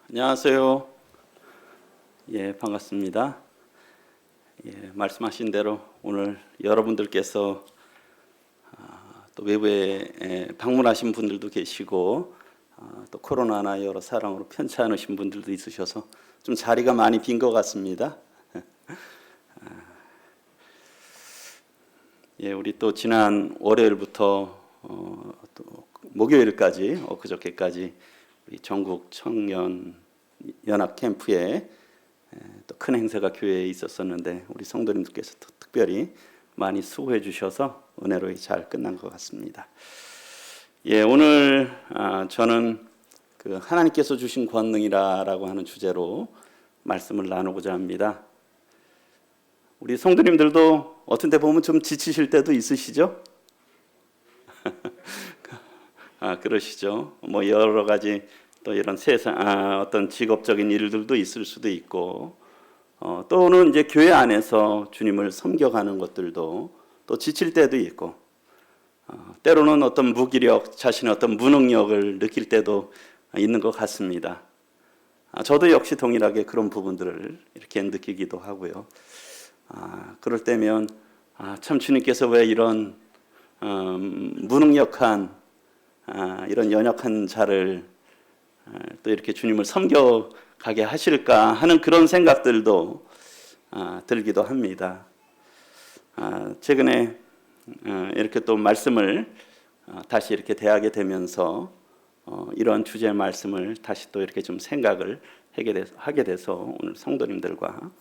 안녕하세요. 반갑습니다. 말씀하신 대로 오늘 여러분들께서 또 외부에 방문하신 분들도 계시고 또 코로나나 여러 사랑으로 편치 않으신 분들도 있으셔서 좀 자리가 많이 빈 것 같습니다. 우리 또 지난 월요일부터 또 목요일까지 엊그저께까지 우리 전국 청년 연합 캠프에 또 큰 행사가 교회에 있었었는데 우리 성도님들께서 특별히 많이 수고해 주셔서 은혜로 잘 끝난 것 같습니다. 오늘 저는 그 하나님께서 주신 권능이라고 하는 주제로 말씀을 나누고자 합니다. 우리 성도님들도 어떤 데 보면 좀 지치실 때도 있으시죠? 그러시죠. 뭐 여러 가지 또 이런 세상 어떤 직업적인 일들도 있을 수도 있고 또는 이제 교회 안에서 주님을 섬겨가는 것들도 또 지칠 때도 있고 때로는 어떤 무기력, 자신의 어떤 무능력을 느낄 때도 있는 것 같습니다. 저도 역시 동일하게 그런 부분들을 이렇게 느끼기도 하고요. 그럴 때면 참 주님께서 왜 이런 무능력한 이런 연약한 자를 또 이렇게 주님을 섬겨가게 하실까 하는 그런 생각들도 들기도 합니다. 최근에 이렇게 또 말씀을 다시 이렇게 대하게 되면서 이런 주제의 말씀을 다시 또 이렇게 좀 생각을 하게 돼서 오늘 성도님들과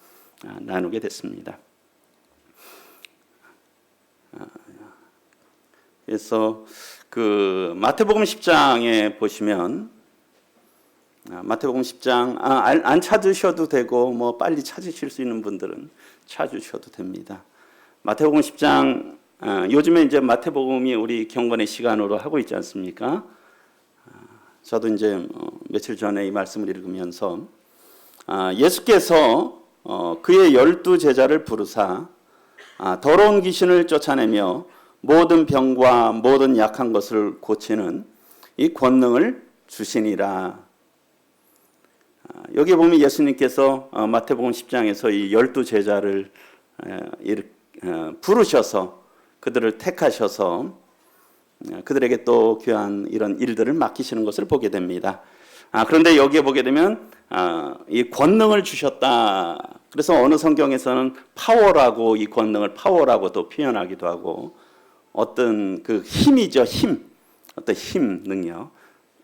나누게 됐습니다. 그래서 그 마태복음 10장에 보시면 마태복음 10장 안 찾으셔도 되고 뭐 빨리 찾으실 수 있는 분들은 찾으셔도 됩니다. 마태복음 10장 요즘에 이제 마태복음이 우리 경건의 시간으로 하고 있지 않습니까? 저도 이제 며칠 전에 이 말씀을 읽으면서 예수께서 그의 12제자를 부르사 더러운 귀신을 쫓아내며 모든 병과 모든 약한 것을 고치는 이 권능을 주시니라. 여기 보면 예수님께서 마태복음 10장에서 이 12제자를 부르셔서 그들을 택하셔서 그들에게 또 귀한 이런 일들을 맡기시는 것을 보게 됩니다. 그런데 여기에 보게 되면 이 권능을 주셨다. 그래서 어느 성경에서는 파워라고 이 권능을 파워라고 또 표현하기도 하고 어떤 그 힘이죠. 어떤 힘 능력.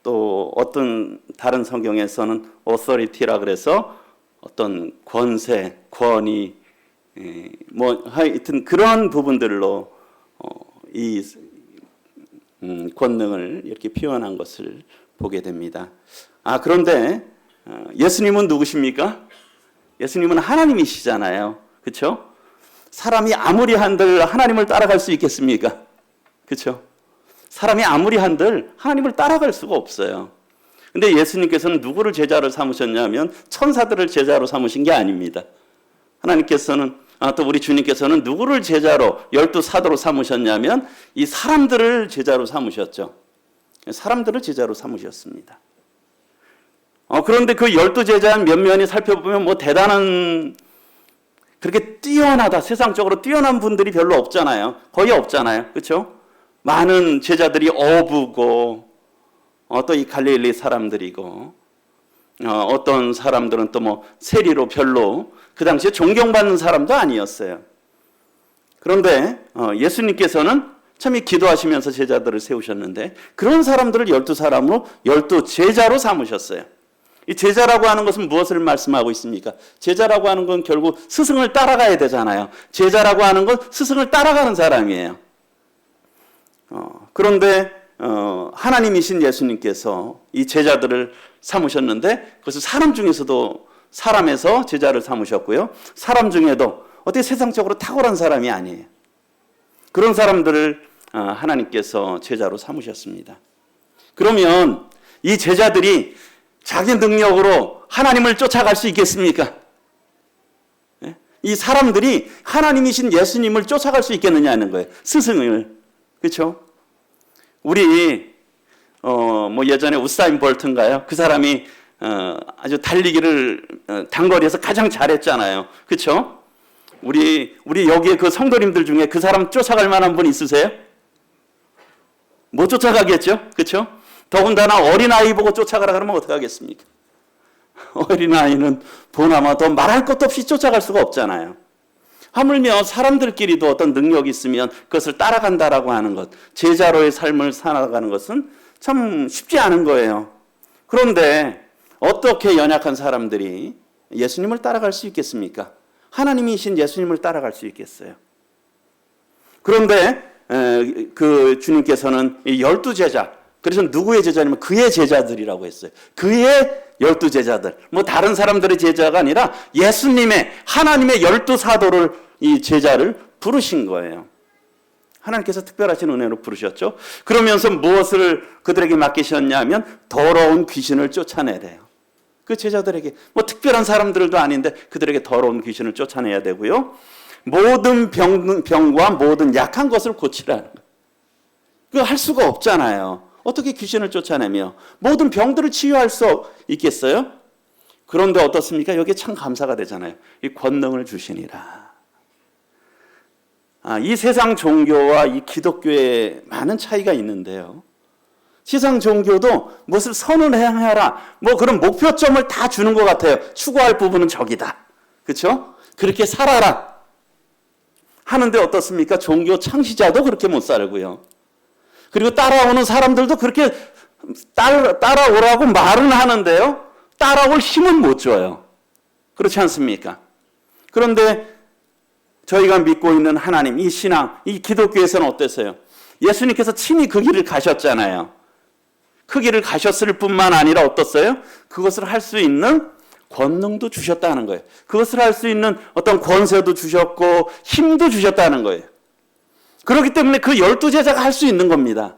또 어떤 다른 성경에서는 authority라 그래서 어떤 권세, 권위, 뭐 하여튼 그런 부분들로 이 권능을 이렇게 표현한 것을 보게 됩니다. 그런데 예수님은 누구십니까? 예수님은 하나님이시잖아요. 그렇죠? 사람이 아무리 한들 하나님을 따라갈 수 있겠습니까? 그렇죠? 사람이 아무리 한들 하나님을 따라갈 수가 없어요. 근데 예수님께서는 누구를 제자로 삼으셨냐면 천사들을 제자로 삼으신 게 아닙니다. 하나님께서는 또 우리 주님께서는 누구를 제자로 12사도로 삼으셨냐면 이 사람들을 제자로 삼으셨죠. 사람들을 제자로 삼으셨습니다. 그런데 그 12제자 몇 면이 살펴보면 뭐 대단한 그렇게 뛰어나다 세상적으로 뛰어난 분들이 별로 없잖아요. 거의 없잖아요. 그렇죠? 많은 제자들이 어부고 또 이 갈릴리 사람들이고 어떤 사람들은 또 뭐 세리로 별로 그 당시에 존경받는 사람도 아니었어요. 그런데 예수님께서는 참 이 기도하시면서 제자들을 세우셨는데 그런 사람들을 12사람으로 12제자로 삼으셨어요. 이 제자라고 하는 것은 무엇을 말씀하고 있습니까? 제자라고 하는 건 결국 스승을 따라가야 되잖아요. 제자라고 하는 건 스승을 따라가는 사람이에요. 그런데 하나님이신 예수님께서 이 제자들을 삼으셨는데 그것을 사람 중에서도 사람에서 제자를 삼으셨고요. 사람 중에도 어떻게 세상적으로 탁월한 사람이 아니에요. 그런 사람들을 하나님께서 제자로 삼으셨습니다. 그러면 이 제자들이 자기 능력으로 하나님을 쫓아갈 수 있겠습니까? 이 사람들이 하나님이신 예수님을 쫓아갈 수 있겠느냐는 거예요. 스승을. 그렇죠? 우리 뭐 예전에 우사인 볼트인가요? 그 사람이 아주 달리기를 단거리에서 가장 잘했잖아요. 그렇죠? 우리 여기에 그 성도님들 중에 그 사람 쫓아갈 만한 분 있으세요? 못 쫓아가겠죠? 그렇죠? 더군다나 어린아이 보고 쫓아가라 그러면 어떡하겠습니까? 어린아이는 보나마 더 말할 것도 없이 쫓아갈 수가 없잖아요. 하물며 사람들끼리도 어떤 능력이 있으면 그것을 따라간다라고 하는 것, 제자로의 삶을 살아가는 것은 참 쉽지 않은 거예요. 그런데 어떻게 연약한 사람들이 예수님을 따라갈 수 있겠습니까? 하나님이신 예수님을 따라갈 수 있겠어요. 그런데 그 주님께서는 이 12제자, 그래서 누구의 제자냐면 그의 제자들이라고 했어요. 그의 12제자들. 뭐 다른 사람들의 제자가 아니라 예수님의, 하나님의 12사도를, 이 제자를 부르신 거예요. 하나님께서 특별하신 은혜로 부르셨죠. 그러면서 무엇을 그들에게 맡기셨냐면 더러운 귀신을 쫓아내래요. 그 제자들에게 뭐 특별한 사람들도 아닌데 그들에게 더러운 귀신을 쫓아내야 되고요. 모든 병과 모든 약한 것을 고치라는 거예요. 그거 할 수가 없잖아요. 어떻게 귀신을 쫓아내며 모든 병들을 치유할 수 있겠어요? 그런데 어떻습니까? 여기에 참 감사가 되잖아요. 이 권능을 주시니라. 이 세상 종교와 이 기독교에 많은 차이가 있는데요. 세상 종교도 무엇을 선언해라, 뭐 그런 목표점을 다 주는 것 같아요. 추구할 부분은 저기다. 그렇죠? 그렇게 살아라 하는데 어떻습니까? 종교 창시자도 그렇게 못 살고요. 그리고 따라오는 사람들도 그렇게 따라오라고 말은 하는데요. 따라올 힘은 못 줘요. 그렇지 않습니까? 그런데 저희가 믿고 있는 하나님, 이 신앙, 이 기독교에서는 어땠어요? 예수님께서 친히 그 길을 가셨잖아요. 그 길을 가셨을 뿐만 아니라 어떻어요? 그것을 할 수 있는 권능도 주셨다는 거예요. 그것을 할 수 있는 어떤 권세도 주셨고 힘도 주셨다는 거예요. 그렇기 때문에 그 12제자가 할 수 있는 겁니다.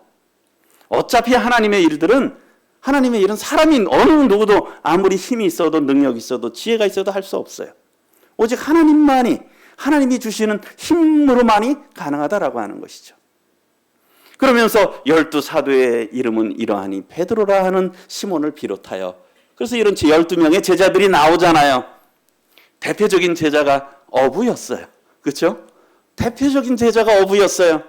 어차피 하나님의 일은 사람이 어느 누구도 아무리 힘이 있어도 능력이 있어도 지혜가 있어도 할 수 없어요. 오직 하나님이 주시는 힘으로만이 가능하다라고 하는 것이죠. 그러면서 12사도의 이름은 이러하니 베드로라 하는 시몬을 비롯하여, 그래서 이런 12명의 제자들이 나오잖아요. 대표적인 제자가 어부였어요. 그렇죠? 대표적인 제자가 어부였어요.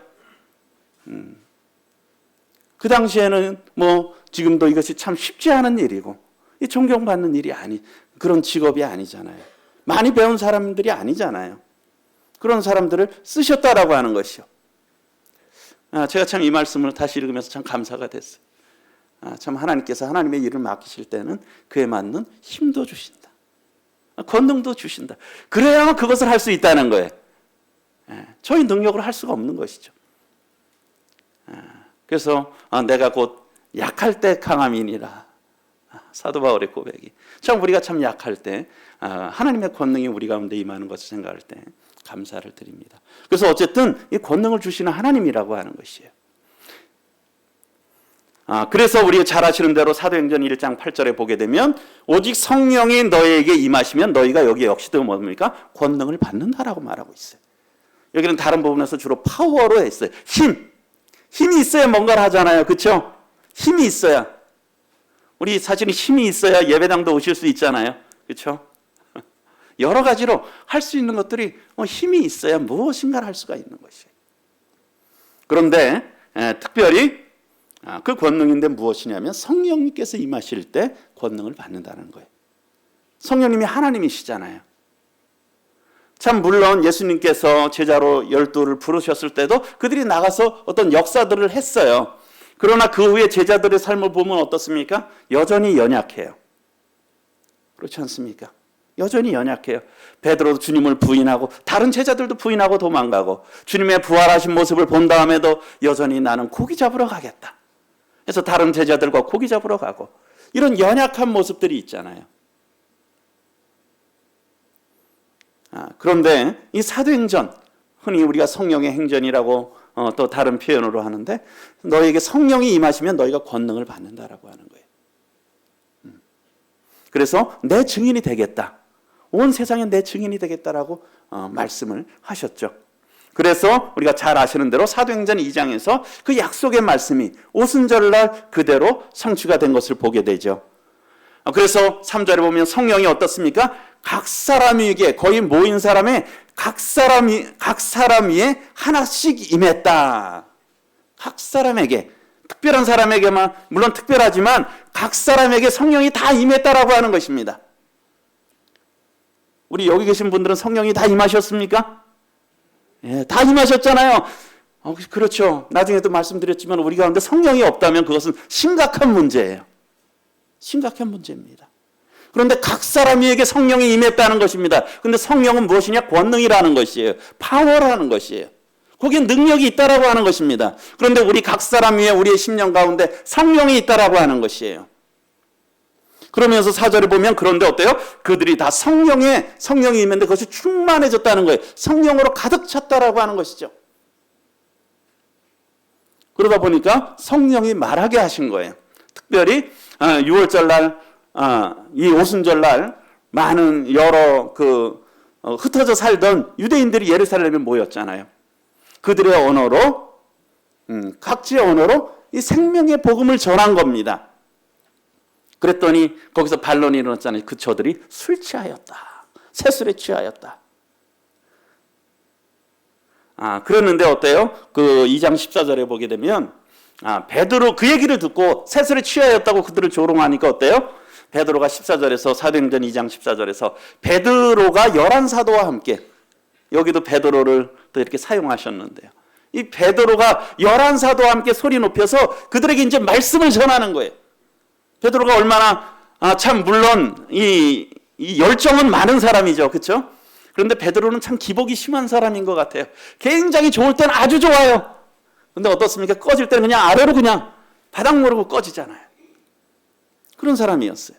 그 당시에는 뭐 지금도 이것이 참 쉽지 않은 일이고 이 존경받는 일이 그런 직업이 아니잖아요. 많이 배운 사람들이 아니잖아요. 그런 사람들을 쓰셨다라고 하는 것이요. 제가 참 이 말씀을 다시 읽으면서 참 감사가 됐어요. 참 하나님께서 하나님의 일을 맡기실 때는 그에 맞는 힘도 주신다. 권능도 주신다. 그래야만 그것을 할 수 있다는 거예요. 저희 능력으로 할 수가 없는 것이죠. 그래서 내가 곧 약할 때 강함이니라. 사도 바울의 고백이. 참 우리가 참 약할 때 하나님의 권능이 우리 가운데 임하는 것을 생각할 때 감사를 드립니다. 그래서 어쨌든 이 권능을 주시는 하나님이라고 하는 것이에요. 그래서 우리가 잘 아시는 대로 사도행전 1장 8절에 보게 되면 오직 성령이 너희에게 임하시면 너희가 여기 역시도 뭡니까? 권능을 받는다라고 말하고 있어요. 여기는 다른 부분에서 주로 파워로 했어요. 힘이 있어야 뭔가를 하잖아요. 그렇죠? 힘이 있어야. 우리 사실은 힘이 있어야 예배당도 오실 수 있잖아요. 그렇죠? 여러 가지로 할 수 있는 것들이 힘이 있어야 무엇인가를 할 수가 있는 것이에요. 그런데 특별히 그 권능인데 무엇이냐면 성령님께서 임하실 때 권능을 받는다는 거예요. 성령님이 하나님이시잖아요. 참 물론 예수님께서 제자로 12를 부르셨을 때도 그들이 나가서 어떤 역사들을 했어요. 그러나 그 후에 제자들의 삶을 보면 어떻습니까? 여전히 연약해요. 그렇지 않습니까? 여전히 연약해요. 베드로도 주님을 부인하고 다른 제자들도 부인하고 도망가고 주님의 부활하신 모습을 본 다음에도 여전히 나는 고기 잡으러 가겠다. 그래서 다른 제자들과 고기 잡으러 가고 이런 연약한 모습들이 있잖아요. 그런데 이 사도행전, 흔히 우리가 성령의 행전이라고 또 다른 표현으로 하는데 너에게 성령이 임하시면 너희가 권능을 받는다라고 하는 거예요. 그래서 내 증인이 되겠다. 온 세상에 내 증인이 되겠다라고 말씀을 하셨죠. 그래서 우리가 잘 아시는 대로 사도행전 2장에서 그 약속의 말씀이 오순절날 그대로 성취가 된 것을 보게 되죠. 그래서 3절에 보면 성령이 어떻습니까? 각 사람 위에, 거의 모인 사람의 각 사람 위에 하나씩 임했다. 각 사람에게, 특별한 사람에게만, 물론 특별하지만 각 사람에게 성령이 다 임했다라고 하는 것입니다. 우리 여기 계신 분들은 성령이 다 임하셨습니까? 예, 다 임하셨잖아요. 그렇죠. 나중에도 말씀드렸지만 우리 가운데 성령이 없다면 그것은 심각한 문제예요. 심각한 문제입니다. 그런데 각 사람에게 성령이 임했다는 것입니다. 그런데 성령은 무엇이냐? 권능이라는 것이에요. 파워라는 것이에요. 거기에 능력이 있다라고 하는 것입니다. 그런데 우리 각 사람 위에 우리의 심령 가운데 성령이 있다라고 하는 것이에요. 그러면서 4절에 보면 그런데 어때요? 그들이 다 성령이 임했는데 그것이 충만해졌다는 거예요. 성령으로 가득 찼다라고 하는 것이죠. 그러다 보니까 성령이 말하게 하신 거예요. 특별히 6월절 날, 이 오순절 날 많은 여러 흩어져 살던 유대인들이 예루살렘에 모였잖아요. 그들의 언어로, 각지의 언어로 이 생명의 복음을 전한 겁니다. 그랬더니 거기서 반론이 일어났잖아요. 그 저들이 술 취하였다. 새술에 취하였다. 그랬는데 어때요? 그 2장 14절에 보게 되면 베드로 그 얘기를 듣고 새술에 취하였다고 그들을 조롱하니까 어때요? 베드로가 14절에서 사도행전 2장 14절에서 베드로가 11사도와 함께, 여기도 베드로를 또 이렇게 사용하셨는데요. 이 베드로가 11사도와 함께 소리 높여서 그들에게 이제 말씀을 전하는 거예요. 베드로가 얼마나 참 물론 이 열정은 많은 사람이죠. 그렇죠? 그런데 베드로는 참 기복이 심한 사람인 것 같아요. 굉장히 좋을 때는 아주 좋아요. 그런데 어떻습니까? 꺼질 때는 그냥 아래로 그냥 바닥 모르고 꺼지잖아요. 그런 사람이었어요.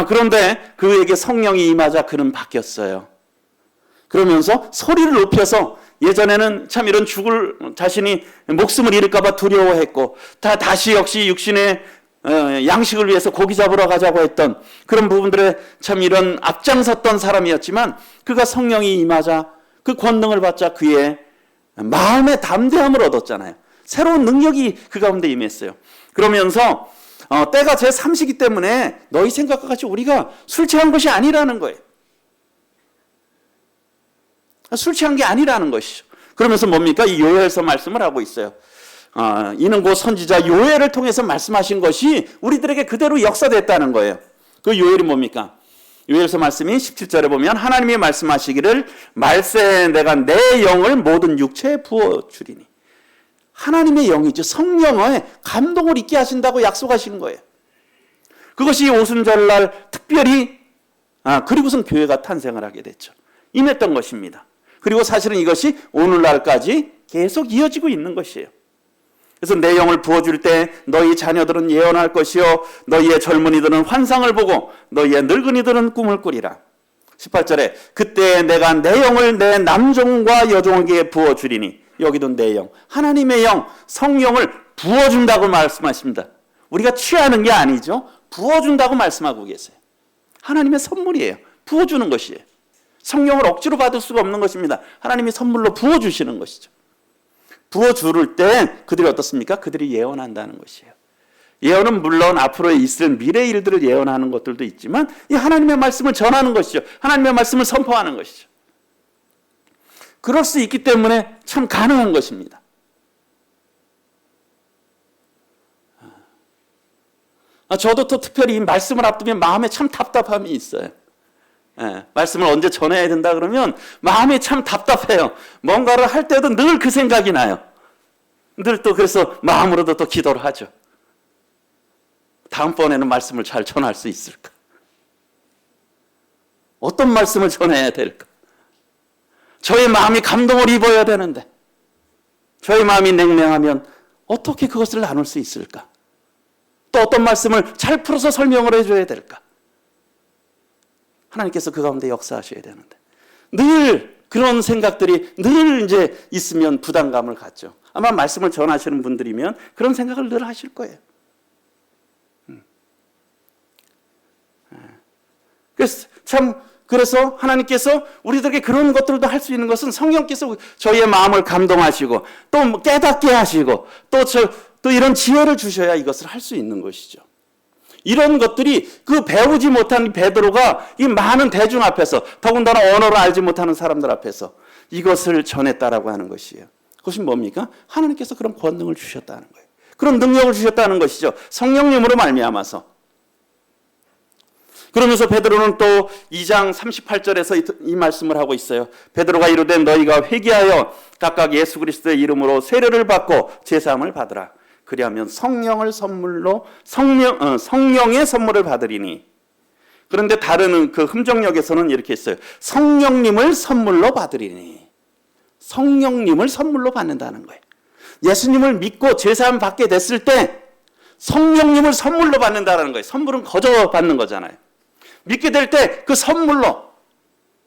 그런데 그에게 성령이 임하자 그는 바뀌었어요. 그러면서 소리를 높여서, 예전에는 참 이런 자신이 목숨을 잃을까 봐 두려워했고 다시 역시 육신의 양식을 위해서 고기 잡으러 가자고 했던 그런 부분들에 참 이런 앞장섰던 사람이었지만, 그가 성령이 임하자 그 권능을 받자 그의 마음의 담대함을 얻었잖아요. 새로운 능력이 그 가운데 임했어요. 그러면서 때가 제 3시기 때문에 너희 생각과 같이 우리가 술 취한 것이 아니라는 거예요. 술 취한 게 아니라는 것이죠. 그러면서 뭡니까? 이 요엘서 말씀을 하고 있어요. 이는 곧 선지자 요엘을 통해서 말씀하신 것이 우리들에게 그대로 역사됐다는 거예요. 그 요엘이 뭡니까? 요엘서 말씀이 17절에 보면 하나님이 말씀하시기를 말세 내가 내 영을 모든 육체에 부어주리니, 하나님의 영이죠. 성령의 감동을 있게 하신다고 약속하시는 거예요. 그것이 오순절날 특별히 그리고선 교회가 탄생을 하게 됐죠. 임했던 것입니다. 그리고 사실은 이것이 오늘날까지 계속 이어지고 있는 것이에요. 그래서 내 영을 부어줄 때 너희 자녀들은 예언할 것이요 너희의 젊은이들은 환상을 보고 너희의 늙은이들은 꿈을 꾸리라. 18절에 그때 내가 내 영을 내 남종과 여종에게 부어주리니, 여기도 내 영, 하나님의 영, 성령을 부어준다고 말씀하십니다. 우리가 취하는 게 아니죠. 부어준다고 말씀하고 계세요. 하나님의 선물이에요. 부어주는 것이에요. 성령을 억지로 받을 수가 없는 것입니다. 하나님이 선물로 부어주시는 것이죠. 부어줄 때 그들이 어떻습니까? 그들이 예언한다는 것이에요. 예언은 물론 앞으로 있을 미래 일들을 예언하는 것들도 있지만 이 하나님의 말씀을 전하는 것이죠. 하나님의 말씀을 선포하는 것이죠. 그럴 수 있기 때문에 참 가능한 것입니다. 저도 또 특별히 이 말씀을 앞두면 마음에 참 답답함이 있어요. 말씀을 언제 전해야 된다 그러면 마음이 참 답답해요. 뭔가를 할 때도 늘 그 생각이 나요. 늘 또 그래서 마음으로도 또 기도를 하죠. 다음번에는 말씀을 잘 전할 수 있을까? 어떤 말씀을 전해야 될까? 저의 마음이 감동을 입어야 되는데 저의 마음이 냉랭하면 어떻게 그것을 나눌 수 있을까? 또 어떤 말씀을 잘 풀어서 설명을 해줘야 될까? 하나님께서 그 가운데 역사하셔야 되는데 늘 그런 생각들이 늘 이제 있으면 부담감을 갖죠. 아마 말씀을 전하시는 분들이면 그런 생각을 늘 하실 거예요. 그래서 하나님께서 우리들에게 그런 것들도 할 수 있는 것은 성령께서 저희의 마음을 감동하시고 또 깨닫게 하시고 또 이런 지혜를 주셔야 이것을 할 수 있는 것이죠. 이런 것들이 그 배우지 못한 베드로가 이 많은 대중 앞에서, 더군다나 언어를 알지 못하는 사람들 앞에서 이것을 전했다라고 하는 것이에요. 그것이 뭡니까? 하나님께서 그런 권능을 주셨다는 거예요. 그런 능력을 주셨다는 것이죠. 성령님으로 말미암아서. 그러면서 베드로는 또 2장 38절에서 이 말씀을 하고 있어요. 베드로가 이르되 너희가 회개하여 각각 예수 그리스도의 이름으로 세례를 받고 제사함을 받으라. 그리하면 성령의 선물을 받으리니. 그런데 다른 그 흠정역에서는 이렇게 했어요. 성령님을 선물로 받으리니. 성령님을 선물로 받는다는 거예요. 예수님을 믿고 제사함 받게 됐을 때 성령님을 선물로 받는다는 거예요. 선물은 거저 받는 거잖아요. 믿게 될 때 그 선물로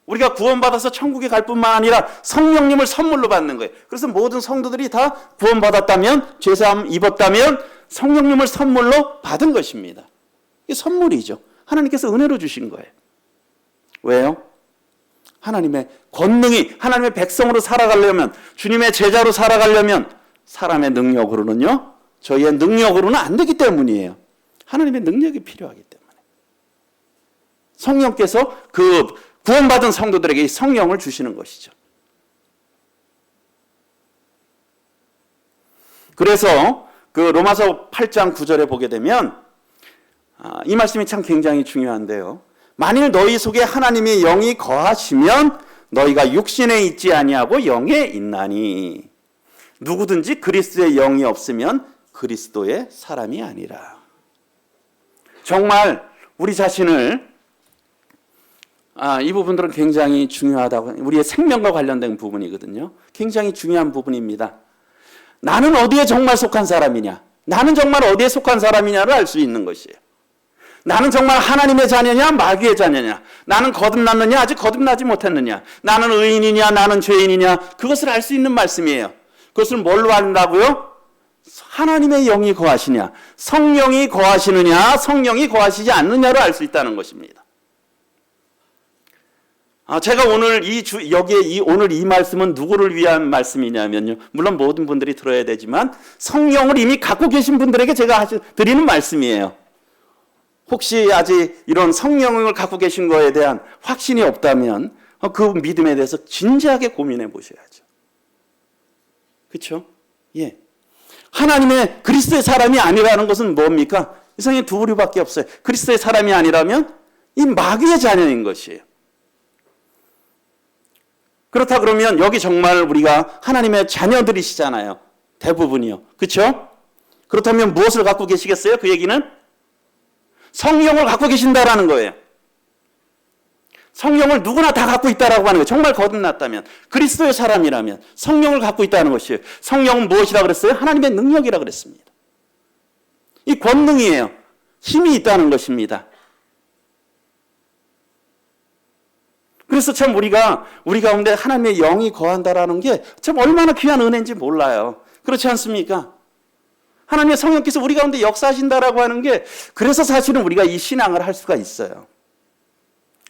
우리가 구원받아서 천국에 갈 뿐만 아니라 성령님을 선물로 받는 거예요. 그래서 모든 성도들이 다 구원받았다면, 제사함 입었다면 성령님을 선물로 받은 것입니다. 이게 선물이죠. 하나님께서 은혜로 주신 거예요. 왜요? 하나님의 권능이, 하나님의 백성으로 살아가려면, 주님의 제자로 살아가려면 사람의 능력으로는요, 저희의 능력으로는 안 되기 때문이에요. 하나님의 능력이 필요하기 때문에. 성령께서 그 구원받은 성도들에게 이 성령을 주시는 것이죠. 그래서 그 로마서 8장 9절에 보게 되면 이 말씀이 참 굉장히 중요한데요. 만일 너희 속에 하나님의 영이 거하시면 너희가 육신에 있지 아니하고 영에 있나니. 누구든지 그리스도의 영이 없으면 그리스도의 사람이 아니라. 정말 우리 자신을 이 부분들은 굉장히 중요하다고, 우리의 생명과 관련된 부분이거든요. 굉장히 중요한 부분입니다. 나는 어디에 정말 속한 사람이냐, 나는 정말 어디에 속한 사람이냐를 알 수 있는 것이에요. 나는 정말 하나님의 자녀냐, 마귀의 자녀냐, 나는 거듭났느냐, 아직 거듭나지 못했느냐, 나는 의인이냐, 나는 죄인이냐, 그것을 알 수 있는 말씀이에요. 그것을 뭘로 안다고요? 하나님의 영이 거하시냐, 성령이 거하시느냐, 성령이 거하시지 않느냐로 알 수 있다는 것입니다. 제가 오늘 오늘 이 말씀은 누구를 위한 말씀이냐면요. 물론 모든 분들이 들어야 되지만 성령을 이미 갖고 계신 분들에게 제가 드리는 말씀이에요. 혹시 아직 이런 성령을 갖고 계신 거에 대한 확신이 없다면 그 믿음에 대해서 진지하게 고민해 보셔야죠. 그렇죠? 예. 하나님의 그리스도의 사람이 아니라는 것은 뭡니까? 이 세상에 두 부류밖에 없어요. 그리스도의 사람이 아니라면 이 마귀의 자녀인 것이에요. 그렇다 그러면 여기 정말 우리가 하나님의 자녀들이시잖아요. 대부분이요. 그렇죠? 그렇다면 무엇을 갖고 계시겠어요? 그 얘기는 성령을 갖고 계신다라는 거예요. 성령을 누구나 다 갖고 있다라고 하는 거예요. 정말 거듭났다면, 그리스도의 사람이라면 성령을 갖고 있다는 것이에요. 성령은 무엇이라 그랬어요? 하나님의 능력이라 그랬습니다. 이 권능이에요. 힘이 있다는 것입니다. 그래서 참 우리 가운데 하나님의 영이 거한다라는 게 참 얼마나 귀한 은혜인지 몰라요. 그렇지 않습니까? 하나님의 성령께서 우리 가운데 역사하신다라고 하는 게, 그래서 사실은 우리가 이 신앙을 할 수가 있어요.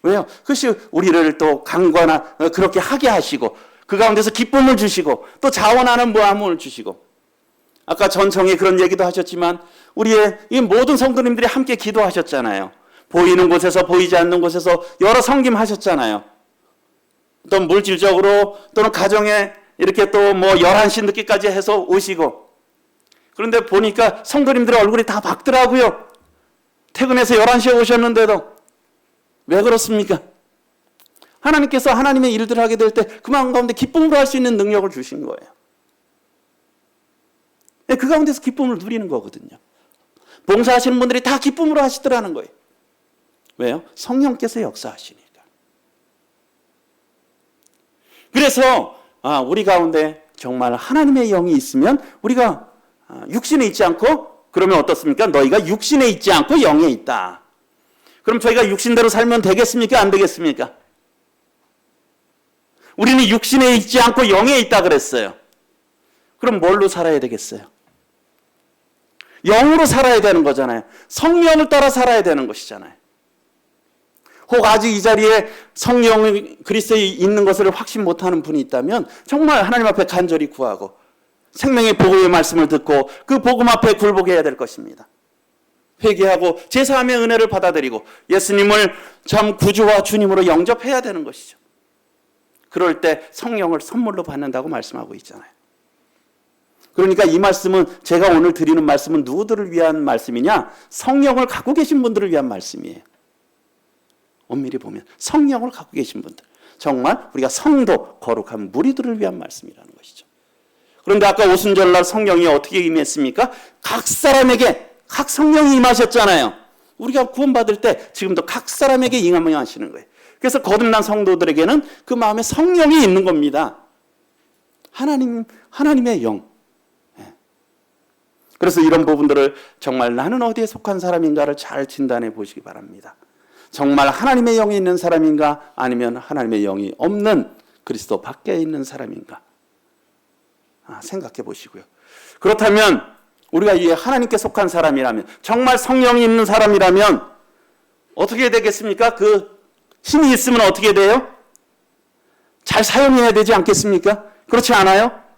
왜요? 그것이 우리를 또 강구하나 그렇게 하게 하시고, 그 가운데서 기쁨을 주시고, 또 자원하는 모함을 주시고. 아까 전청에 그런 얘기도 하셨지만 우리의 이 모든 성도님들이 함께 기도하셨잖아요. 보이는 곳에서 보이지 않는 곳에서 여러 섬김하셨잖아요. 또 물질적으로 또는 가정에 이렇게 또 11시 늦게까지 해서 오시고. 그런데 보니까 성도님들의 얼굴이 다 밝더라고요. 퇴근해서 11시에 오셨는데도. 왜 그렇습니까? 하나님께서 하나님의 일들을 하게 될 때 그 마음 가운데 기쁨으로 할 수 있는 능력을 주신 거예요. 그 가운데서 기쁨을 누리는 거거든요. 봉사하시는 분들이 다 기쁨으로 하시더라는 거예요. 왜요? 성령께서 역사하시니까. 그래서 우리 가운데 정말 하나님의 영이 있으면 우리가 육신에 있지 않고, 그러면 어떻습니까? 너희가 육신에 있지 않고 영에 있다. 그럼 저희가 육신대로 살면 되겠습니까? 안 되겠습니까? 우리는 육신에 있지 않고 영에 있다 그랬어요. 그럼 뭘로 살아야 되겠어요? 영으로 살아야 되는 거잖아요. 성령을 따라 살아야 되는 것이잖아요. 혹 아직 이 자리에 성령이 그리스도에 있는 것을 확신 못하는 분이 있다면 정말 하나님 앞에 간절히 구하고 생명의 복음의 말씀을 듣고 그 복음 앞에 굴복해야 될 것입니다. 회개하고 제사함의 은혜를 받아들이고 예수님을 참 구주와 주님으로 영접해야 되는 것이죠. 그럴 때 성령을 선물로 받는다고 말씀하고 있잖아요. 그러니까 이 말씀은, 제가 오늘 드리는 말씀은 누구들을 위한 말씀이냐? 성령을 갖고 계신 분들을 위한 말씀이에요. 엄밀히 보면 성령을 갖고 계신 분들, 정말 우리가 성도, 거룩한 무리들을 위한 말씀이라는 것이죠. 그런데 아까 오순절날 성령이 어떻게 임했습니까? 각 사람에게 각 성령이 임하셨잖아요. 우리가 구원받을 때 지금도 각 사람에게 임하시는 거예요. 그래서 거듭난 성도들에게는 그 마음에 성령이 있는 겁니다. 하나님의 영. 그래서 이런 부분들을 정말 나는 어디에 속한 사람인가를 잘 진단해 보시기 바랍니다. 정말 하나님의 영이 있는 사람인가, 아니면 하나님의 영이 없는 그리스도 밖에 있는 사람인가, 생각해 보시고요. 그렇다면 우리가 이 하나님께 속한 사람이라면, 정말 성령이 있는 사람이라면 어떻게 되겠습니까? 그 힘이 있으면 어떻게 돼요? 잘 사용해야 되지 않겠습니까? 그렇지 않아요?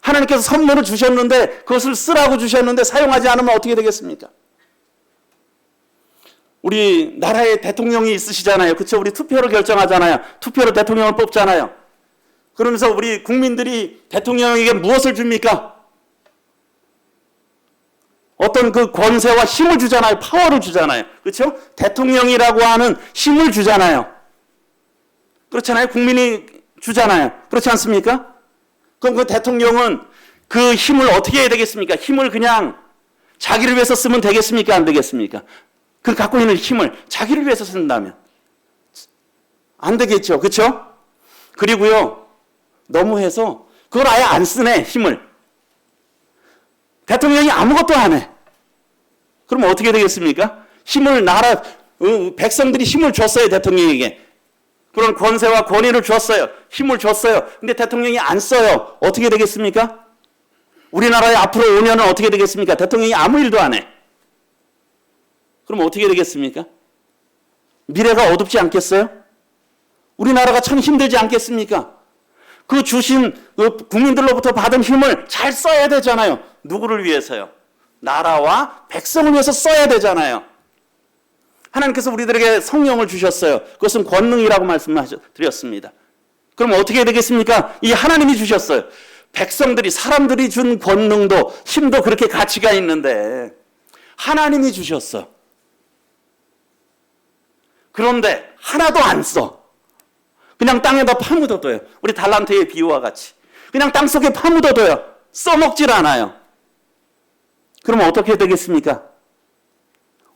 하나님께서 선물을 주셨는데, 그것을 쓰라고 주셨는데 사용하지 않으면 어떻게 되겠습니까? 우리 나라에 대통령이 있으시잖아요. 그렇죠? 우리 투표로 결정하잖아요. 투표로 대통령을 뽑잖아요. 그러면서 우리 국민들이 대통령에게 무엇을 줍니까? 어떤 그 권세와 힘을 주잖아요. 파워를 주잖아요. 그렇죠? 대통령이라고 하는 힘을 주잖아요. 그렇잖아요. 국민이 주잖아요. 그렇지 않습니까? 그럼 그 대통령은 그 힘을 어떻게 해야 되겠습니까? 힘을 그냥 자기를 위해서 쓰면 되겠습니까? 안 되겠습니까? 그 갖고 있는 힘을 자기를 위해서 쓴다면 안 되겠죠. 그렇죠? 그리고요, 너무해서 그걸 아예 안 쓰네, 힘을. 대통령이 아무것도 안 해. 그럼 어떻게 되겠습니까? 힘을 백성들이 힘을 줬어요, 대통령에게. 그런 권세와 권위를 줬어요. 힘을 줬어요. 근데 대통령이 안 써요. 어떻게 되겠습니까? 우리나라에 앞으로 5년은 어떻게 되겠습니까? 대통령이 아무 일도 안 해. 그럼 어떻게 되겠습니까? 미래가 어둡지 않겠어요? 우리나라가 참 힘들지 않겠습니까? 그 주신 국민들로부터 받은 힘을 잘 써야 되잖아요. 누구를 위해서요? 나라와 백성을 위해서 써야 되잖아요. 하나님께서 우리들에게 성령을 주셨어요. 그것은 권능이라고 말씀드렸습니다. 그럼 어떻게 되겠습니까? 이 하나님이 주셨어요. 백성들이, 사람들이 준 권능도 힘도 그렇게 가치가 있는데 하나님이 주셨어. 그런데 하나도 안 써. 그냥 땅에다 파묻어둬요. 우리 달란트의 비유와 같이. 그냥 땅속에 파묻어둬요. 써먹질 않아요. 그럼 어떻게 되겠습니까?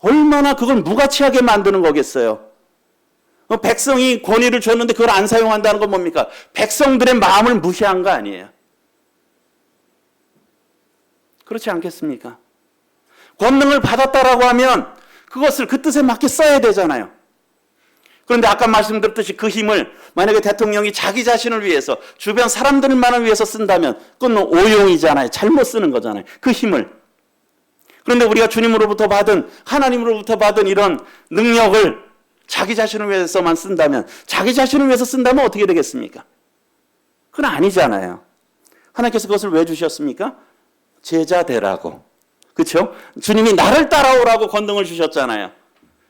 얼마나 그걸 무가치하게 만드는 거겠어요. 백성이 권위를 줬는데 그걸 안 사용한다는 건 뭡니까? 백성들의 마음을 무시한 거 아니에요. 그렇지 않겠습니까? 권능을 받았다라고 하면 그것을 그 뜻에 맞게 써야 되잖아요. 그런데 아까 말씀드렸듯이 그 힘을 만약에 대통령이 자기 자신을 위해서, 주변 사람들만을 위해서 쓴다면 그건 오용이잖아요. 잘못 쓰는 거잖아요. 그 힘을. 그런데 우리가 주님으로부터 받은, 하나님으로부터 받은 이런 능력을 자기 자신을 위해서만 쓴다면, 자기 자신을 위해서 쓴다면 어떻게 되겠습니까? 그건 아니잖아요. 하나님께서 그것을 왜 주셨습니까? 제자 되라고. 그렇죠? 주님이 나를 따라오라고 권능을 주셨잖아요.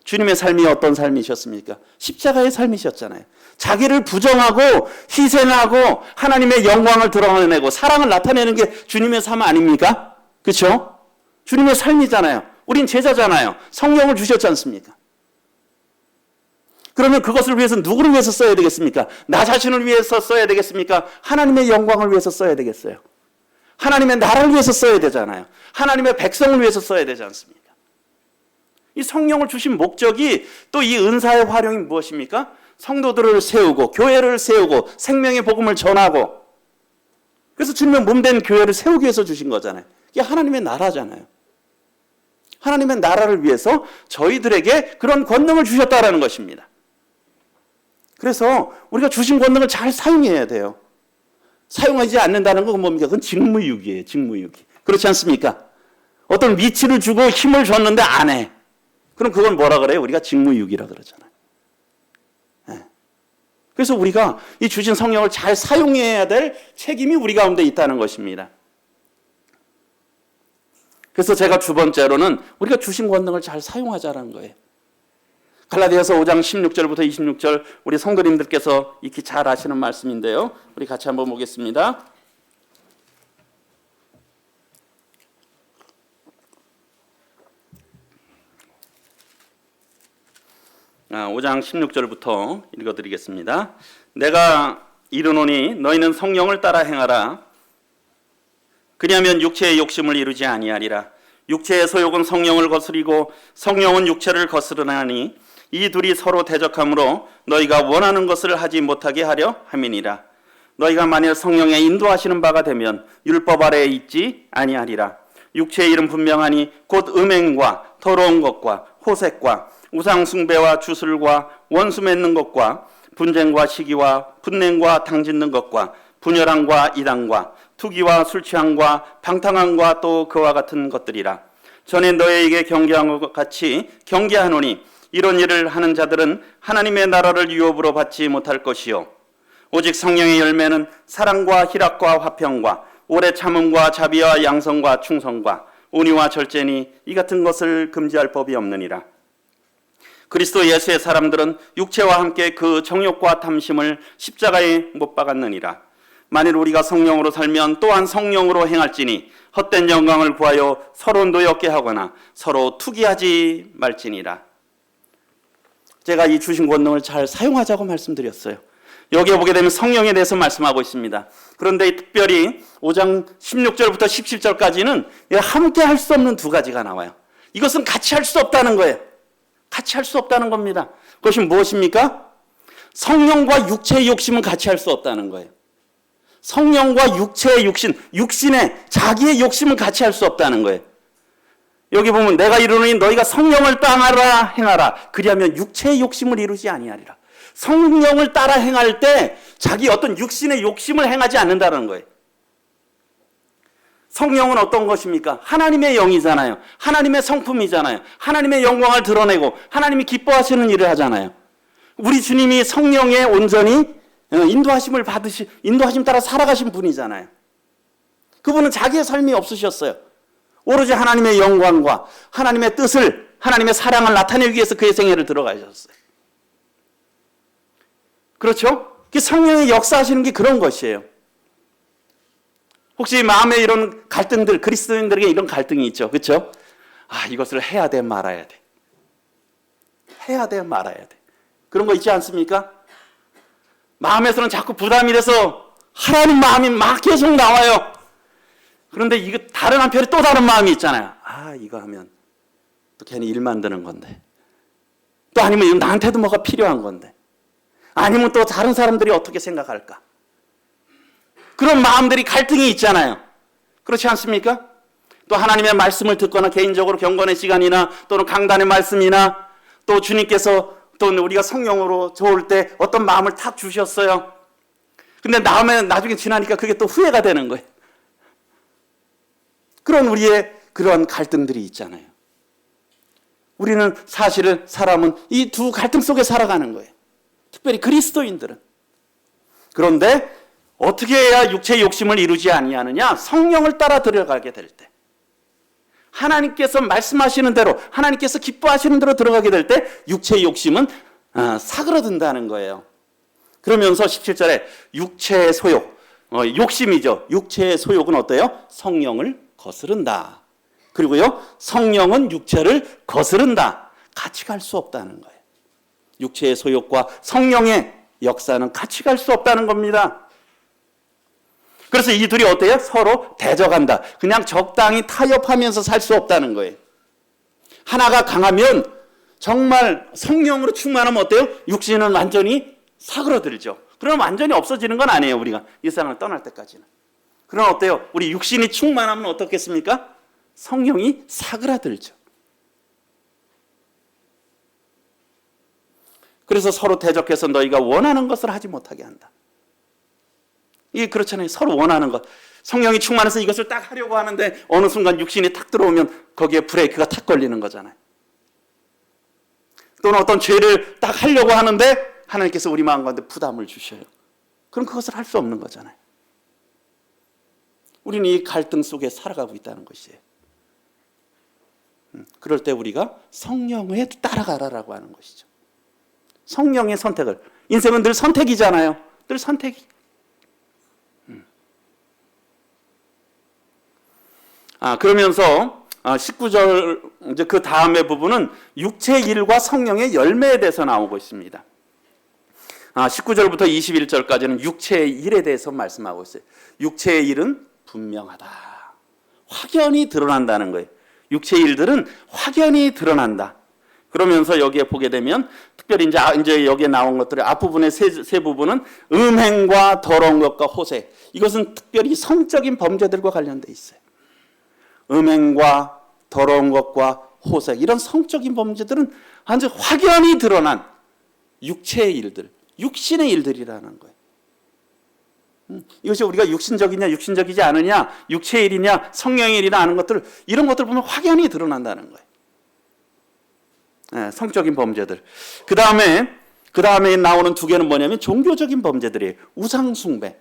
주님의 삶이 어떤 삶이셨습니까? 십자가의 삶이셨잖아요. 자기를 부정하고 희생하고 하나님의 영광을 드러내고 사랑을 나타내는 게 주님의 삶 아닙니까? 그렇죠? 주님의 삶이잖아요. 우린 제자잖아요. 성령을 주셨지 않습니까? 그러면 그것을 위해서 누구를 위해서 써야 되겠습니까? 나 자신을 위해서 써야 되겠습니까? 하나님의 영광을 위해서 써야 되겠어요. 하나님의 나라를 위해서 써야 되잖아요. 하나님의 백성을 위해서 써야 되지 않습니까? 이 성령을 주신 목적이, 또 이 은사의 활용이 무엇입니까? 성도들을 세우고 교회를 세우고 생명의 복음을 전하고, 그래서 주님의 몸된 교회를 세우기 위해서 주신 거잖아요. 이게 하나님의 나라잖아요. 하나님의 나라를 위해서 저희들에게 그런 권능을 주셨다라는 것입니다. 그래서 우리가 주신 권능을 잘 사용해야 돼요. 사용하지 않는다는 건 뭡니까? 그건 직무유기예요. 직무유기. 그렇지 않습니까? 어떤 위치를 주고 힘을 줬는데 안 해. 그럼 그건 뭐라 그래요? 우리가 직무유기라 그러잖아요. 네. 그래서 우리가 이 주신 성령을 잘 사용해야 될 책임이 우리 가운데 있다는 것입니다. 그래서 제가 두 번째로는 우리가 주신 권능을 잘 사용하자는 거예요. 갈라디아서 5장 16절부터 26절 우리 성도님들께서 익히 잘 아시는 말씀인데요. 우리 같이 한번 보겠습니다. 5장 16절부터 읽어드리겠습니다. 내가 이르노니 너희는 성령을 따라 행하라. 그리하면 육체의 욕심을 이루지 아니하리라. 육체의 소욕은 성령을 거스리고 성령은 육체를 거스르나니 이 둘이 서로 대적하므로 너희가 원하는 것을 하지 못하게 하려 함이니라. 너희가 만일 성령의 인도하시는 바가 되면 율법 아래에 있지 아니하리라. 육체의 일은 분명하니 곧 음행과 더러운 것과 호색과 우상 숭배와 주술과 원수 맺는 것과 분쟁과 시기와 분냉과 당짓는 것과 분열함과 이단과 투기와 술 취함과 방탕함과 또 그와 같은 것들이라. 전에 너희에게 경계한 것 같이 경계하노니 이런 일을 하는 자들은 하나님의 나라를 유업으로 받지 못할 것이요 오직 성령의 열매는 사랑과 희락과 화평과 오래 참음과 자비와 양성과 충성과 온유와 절제니 이 같은 것을 금지할 법이 없느니라. 그리스도 예수의 사람들은 육체와 함께 그 정욕과 탐심을 십자가에 못 박았느니라. 만일 우리가 성령으로 살면 또한 성령으로 행할지니 헛된 영광을 구하여 서로 노엽게 하거나 서로 투기하지 말지니라. 제가 이 주신 권능을 잘 사용하자고 말씀드렸어요. 여기에 보게 되면 성령에 대해서 말씀하고 있습니다. 그런데 특별히 5장 16절부터 17절까지는 함께 할 수 없는 두 가지가 나와요. 이것은 같이 할 수 없다는 거예요. 같이 할 수 없다는 겁니다. 그것이 무엇입니까? 성령과 육체의 욕심은 같이 할 수 없다는 거예요. 성령과 육체의 욕심, 육신의 자기의 욕심은 같이 할 수 없다는 거예요. 여기 보면 내가 이르노니 너희가 성령을 따라 행하라. 그리하면 육체의 욕심을 이루지 아니하리라. 성령을 따라 행할 때 자기 어떤 육신의 욕심을 행하지 않는다는 거예요. 성령은 어떤 것입니까? 하나님의 영이잖아요. 하나님의 성품이잖아요. 하나님의 영광을 드러내고 하나님이 기뻐하시는 일을 하잖아요. 우리 주님이 성령의 온전히 인도하심 따라 살아가신 분이잖아요. 그분은 자기의 삶이 없으셨어요. 오로지 하나님의 영광과 하나님의 뜻을, 하나님의 사랑을 나타내기 위해서 그의 생애를 들어가셨어요. 그렇죠? 성령이 역사하시는 게 그런 것이에요. 혹시 마음에 이런 갈등들, 그리스도인들에게 이런 갈등이 있죠. 그렇죠? 이것을 해야 돼, 말아야 돼. 해야 돼, 말아야 돼. 그런 거 있지 않습니까? 마음에서는 자꾸 부담이 돼서 하라는 마음이 막 계속 나와요. 그런데 이거 다른 한편에 또 다른 마음이 있잖아요. 이거 하면 또 괜히 일 만드는 건데. 또 아니면 이거 나한테도 뭐가 필요한 건데. 아니면 또 다른 사람들이 어떻게 생각할까? 그런 마음들이 갈등이 있잖아요. 그렇지 않습니까? 또 하나님의 말씀을 듣거나 개인적으로 경건의 시간이나 또는 강단의 말씀이나 또 주님께서 또 우리가 성령으로 좋을 때 어떤 마음을 탁 주셨어요. 근데 나중에 지나니까 그게 또 후회가 되는 거예요. 그런 우리의 그런 갈등들이 있잖아요. 우리는 사실은 사람은 이 두 갈등 속에 살아가는 거예요. 특별히 그리스도인들은. 그런데 어떻게 해야 육체의 욕심을 이루지 아니하느냐? 성령을 따라 들어가게 될 때. 하나님께서 말씀하시는 대로, 하나님께서 기뻐하시는 대로 들어가게 될 때 육체의 욕심은 사그러든다는 거예요. 그러면서 17절에 육체의 소욕, 욕심이죠. 육체의 소욕은 어때요? 성령을 거스른다. 그리고요, 성령은 육체를 거스른다. 같이 갈 수 없다는 거예요. 육체의 소욕과 성령의 역사는 같이 갈 수 없다는 겁니다. 그래서 이 둘이 어때요? 서로 대적한다. 그냥 적당히 타협하면서 살 수 없다는 거예요. 하나가 강하면 정말 성령으로 충만하면 어때요? 육신은 완전히 사그러들죠. 그럼 완전히 없어지는 건 아니에요. 우리가 이 세상을 떠날 때까지는. 그럼 어때요? 우리 육신이 충만하면 어떻겠습니까? 성령이 사그라들죠. 그래서 서로 대적해서 너희가 원하는 것을 하지 못하게 한다. 이게 그렇잖아요. 서로 원하는 것. 성령이 충만해서 이것을 딱 하려고 하는데 어느 순간 육신이 탁 들어오면 거기에 브레이크가 탁 걸리는 거잖아요. 또는 어떤 죄를 딱 하려고 하는데 하나님께서 우리 마음 가운데 부담을 주셔요. 그럼 그것을 할 수 없는 거잖아요. 우리는 이 갈등 속에 살아가고 있다는 것이에요. 그럴 때 우리가 성령에 따라가라라고 하는 것이죠. 성령의 선택을. 인생은 늘 선택이잖아요. 늘 선택이. 그러면서 19절 이제 그 다음의 부분은 육체의 일과 성령의 열매에 대해서 나오고 있습니다. 19절부터 21절까지는 육체의 일에 대해서 말씀하고 있어요. 육체의 일은 분명하다. 확연히 드러난다는 거예요. 육체의 일들은 확연히 드러난다. 그러면서 여기에 보게 되면 특별히 이제 여기에 나온 것들의 앞부분의 세 부분은 음행과 더러운 것과 호색. 이것은 특별히 성적인 범죄들과 관련돼 있어요. 음행과 더러운 것과 호색. 이런 성적인 범죄들은 아주 확연히 드러난 육체의 일들, 육신의 일들이라는 거예요. 이것이 우리가 육신적이냐 육신적이지 않으냐, 육체의 일이냐 성령의 일이냐 하는 것들, 이런 것들 보면 확연히 드러난다는 거예요. 성적인 범죄들. 그 다음에 나오는 두 개는 뭐냐면 종교적인 범죄들이에요. 우상 숭배.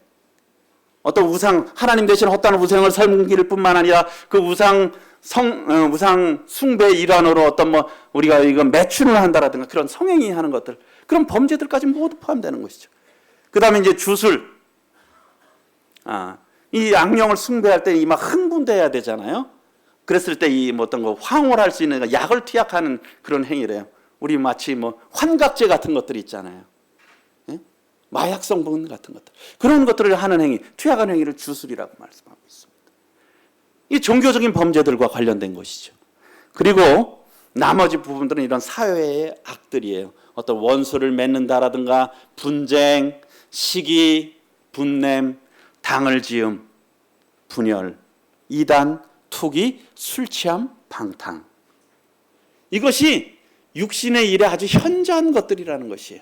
어떤 우상, 하나님 대신 헛다른 우상을 섬길 뿐만 아니라 그 우상 숭배의 일환으로 어떤 우리가 이거 매춘을 한다라든가 그런 성행위 하는 것들, 그런 범죄들까지 모두 포함되는 것이죠. 그 다음에 이제 주술. 이 악령을 숭배할 때 막 흥분돼야 되잖아요. 그랬을 때 어떤 거 황홀할 수 있는 약을 투약하는 그런 행위래요. 우리 마치 환각제 같은 것들이 있잖아요. 예? 마약 성분 같은 것들. 그런 것들을 하는 행위, 투약하는 행위를 주술이라고 말씀하고 있습니다. 이 종교적인 범죄들과 관련된 것이죠. 그리고 나머지 부분들은 이런 사회의 악들이에요. 어떤 원수를 맺는다라든가 분쟁, 시기, 분냄, 당을 지음, 분열, 이단, 투기, 술 취함, 방탕. 이것이 육신의 일에 아주 현저한 것들이라는 것이에요.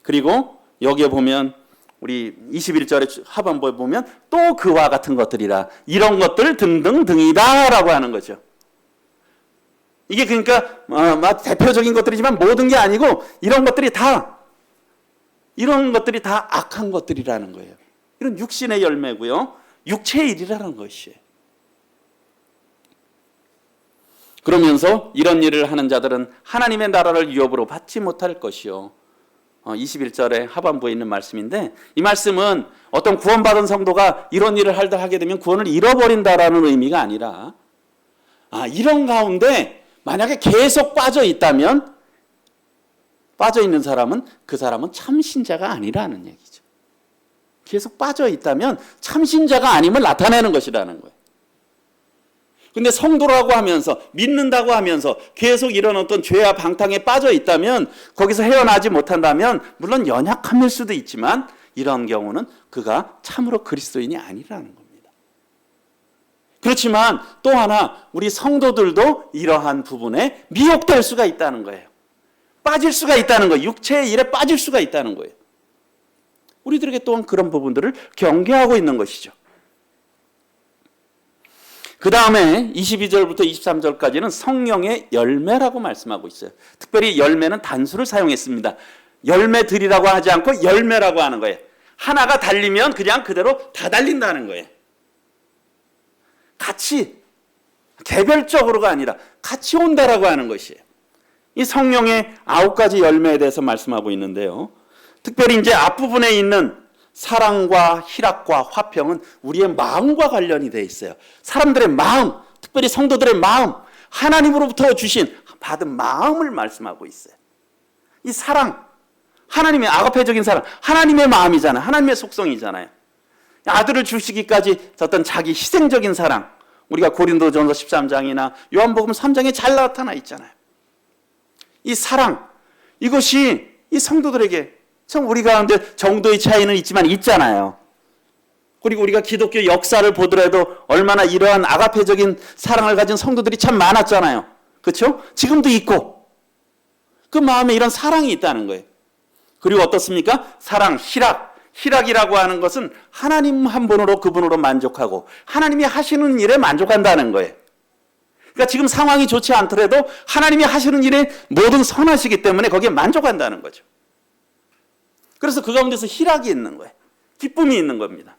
그리고 여기에 보면 우리 21절의 하반부에 보면 또 그와 같은 것들이라, 이런 것들 등등등이다 라고 하는 거죠. 이게 그러니까 대표적인 것들이지만 모든 게 아니고 이런 것들이 다 악한 것들이라는 거예요. 이런 육신의 열매고요. 육체의 일이라는 것이에요. 그러면서 이런 일을 하는 자들은 하나님의 나라를 유업으로 받지 못할 것이요. 21절의 하반부에 있는 말씀인데, 이 말씀은 어떤 구원받은 성도가 이런 일을 하게 되면 구원을 잃어버린다라는 의미가 아니라, 이런 가운데 만약에 계속 빠져 있다면, 빠져 있는 사람은 그 사람은 참신자가 아니라는 얘기죠. 계속 빠져 있다면 참신자가 아님을 나타내는 것이라는 거예요. 근데 성도라고 하면서, 믿는다고 하면서 계속 이런 어떤 죄와 방탕에 빠져 있다면, 거기서 헤어나지 못한다면 물론 연약함일 수도 있지만 이런 경우는 그가 참으로 그리스도인이 아니라는 겁니다. 그렇지만 또 하나, 우리 성도들도 이러한 부분에 미혹될 수가 있다는 거예요. 빠질 수가 있다는 거예요. 육체의 일에 빠질 수가 있다는 거예요. 우리들에게 또한 그런 부분들을 경계하고 있는 것이죠. 그 다음에 22절부터 23절까지는 성령의 열매라고 말씀하고 있어요. 특별히 열매는 단수를 사용했습니다. 열매들이라고 하지 않고 열매라고 하는 거예요. 하나가 달리면 그냥 그대로 다 달린다는 거예요. 같이, 개별적으로가 아니라 같이 온다라고 하는 것이에요. 이 성령의 9가지 열매에 대해서 말씀하고 있는데요. 특별히 이제 앞부분에 있는 사랑과 희락과 화평은 우리의 마음과 관련이 되어 있어요. 사람들의 마음, 특별히 성도들의 마음, 하나님으로부터 받은 마음을 말씀하고 있어요. 이 사랑, 하나님의 아가페적인 사랑, 하나님의 마음이잖아요. 하나님의 속성이잖아요. 아들을 주시기까지 어떤 자기 희생적인 사랑, 우리가 고린도전서 13장이나 요한복음 3장에 잘 나타나 있잖아요. 이 사랑, 이것이 이 성도들에게 참 우리 가운데 정도의 차이는 있지만 있잖아요. 그리고 우리가 기독교 역사를 보더라도 얼마나 이러한 아가페적인 사랑을 가진 성도들이 참 많았잖아요. 그렇죠? 지금도 있고 그 마음에 이런 사랑이 있다는 거예요. 그리고 어떻습니까? 사랑, 희락이라고 하는 것은 하나님 한 분으로, 그분으로 만족하고 하나님이 하시는 일에 만족한다는 거예요. 그러니까 지금 상황이 좋지 않더라도 하나님이 하시는 일에 모든 선하시기 때문에 거기에 만족한다는 거죠. 그래서 그 가운데서 희락이 있는 거예요. 기쁨이 있는 겁니다.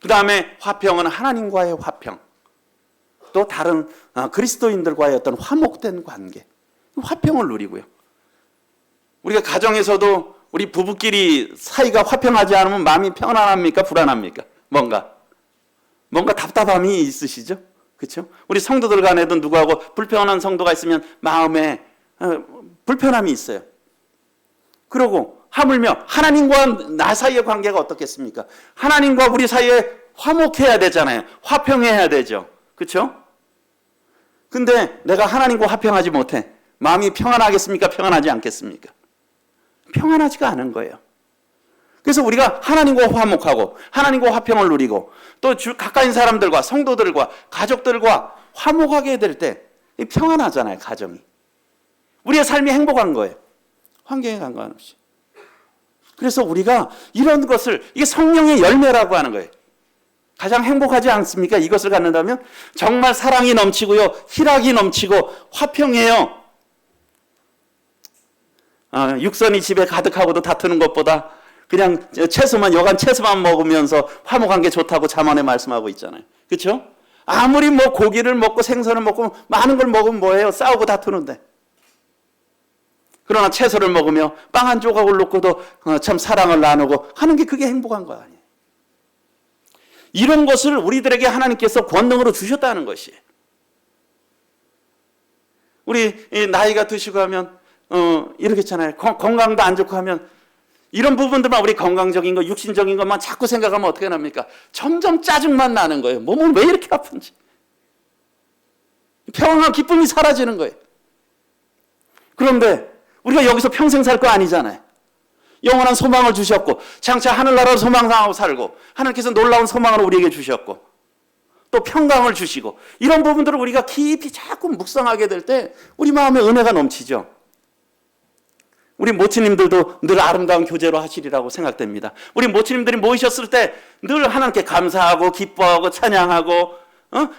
그 다음에 화평은 하나님과의 화평. 또 다른 그리스도인들과의 어떤 화목된 관계, 화평을 누리고요. 우리가 가정에서도 우리 부부끼리 사이가 화평하지 않으면 마음이 편안합니까? 불안합니까? 뭔가 답답함이 있으시죠? 그렇죠? 우리 성도들 간에도 누구하고 불편한 성도가 있으면 마음에 불편함이 있어요. 그러고 하물며 하나님과 나 사이의 관계가 어떻겠습니까? 하나님과 우리 사이에 화목해야 되잖아요. 화평해야 되죠. 그렇죠? 근데 내가 하나님과 화평하지 못해. 마음이 평안하겠습니까? 평안하지 않겠습니까? 평안하지가 않은 거예요. 그래서 우리가 하나님과 화목하고 하나님과 화평을 누리고 또 가까이 있는 사람들과 성도들과 가족들과 화목하게 될 때 평안하잖아요. 가정이. 우리의 삶이 행복한 거예요. 환경에 상관없이. 그래서 우리가 이런 것을, 이게 성령의 열매라고 하는 거예요. 가장 행복하지 않습니까? 이것을 갖는다면 정말 사랑이 넘치고요, 희락이 넘치고 화평해요. 육선이 집에 가득하고도 다투는 것보다 그냥 여간 채소만 먹으면서 화목한 게 좋다고 잠언에 말씀하고 있잖아요. 그렇죠? 아무리 뭐 고기를 먹고 생선을 먹고 많은 걸 먹으면 뭐예요? 싸우고 다투는데. 그러나 채소를 먹으며 빵 한 조각을 놓고도 참 사랑을 나누고 하는 게 그게 행복한 거 아니에요. 이런 것을 우리들에게 하나님께서 권능으로 주셨다는 것이에요. 우리 나이가 드시고 하면 이렇게 있잖아요. 건강도 안 좋고 하면 이런 부분들만, 우리 건강적인 거, 육신적인 것만 자꾸 생각하면 어떻게 납니까? 점점 짜증만 나는 거예요. 몸은 왜 이렇게 아픈지. 평안과 기쁨이 사라지는 거예요. 그런데 우리가 여기서 평생 살 거 아니잖아요. 영원한 소망을 주셨고 장차 하늘나라로 소망하고 살고 하나님께서 놀라운 소망을 우리에게 주셨고 또 평강을 주시고 이런 부분들을 우리가 깊이 자꾸 묵상하게 될 때 우리 마음에 은혜가 넘치죠. 우리 모친님들도 늘 아름다운 교제로 하시리라고 생각됩니다. 우리 모친님들이 모이셨을 때 늘 하나님께 감사하고 기뻐하고 찬양하고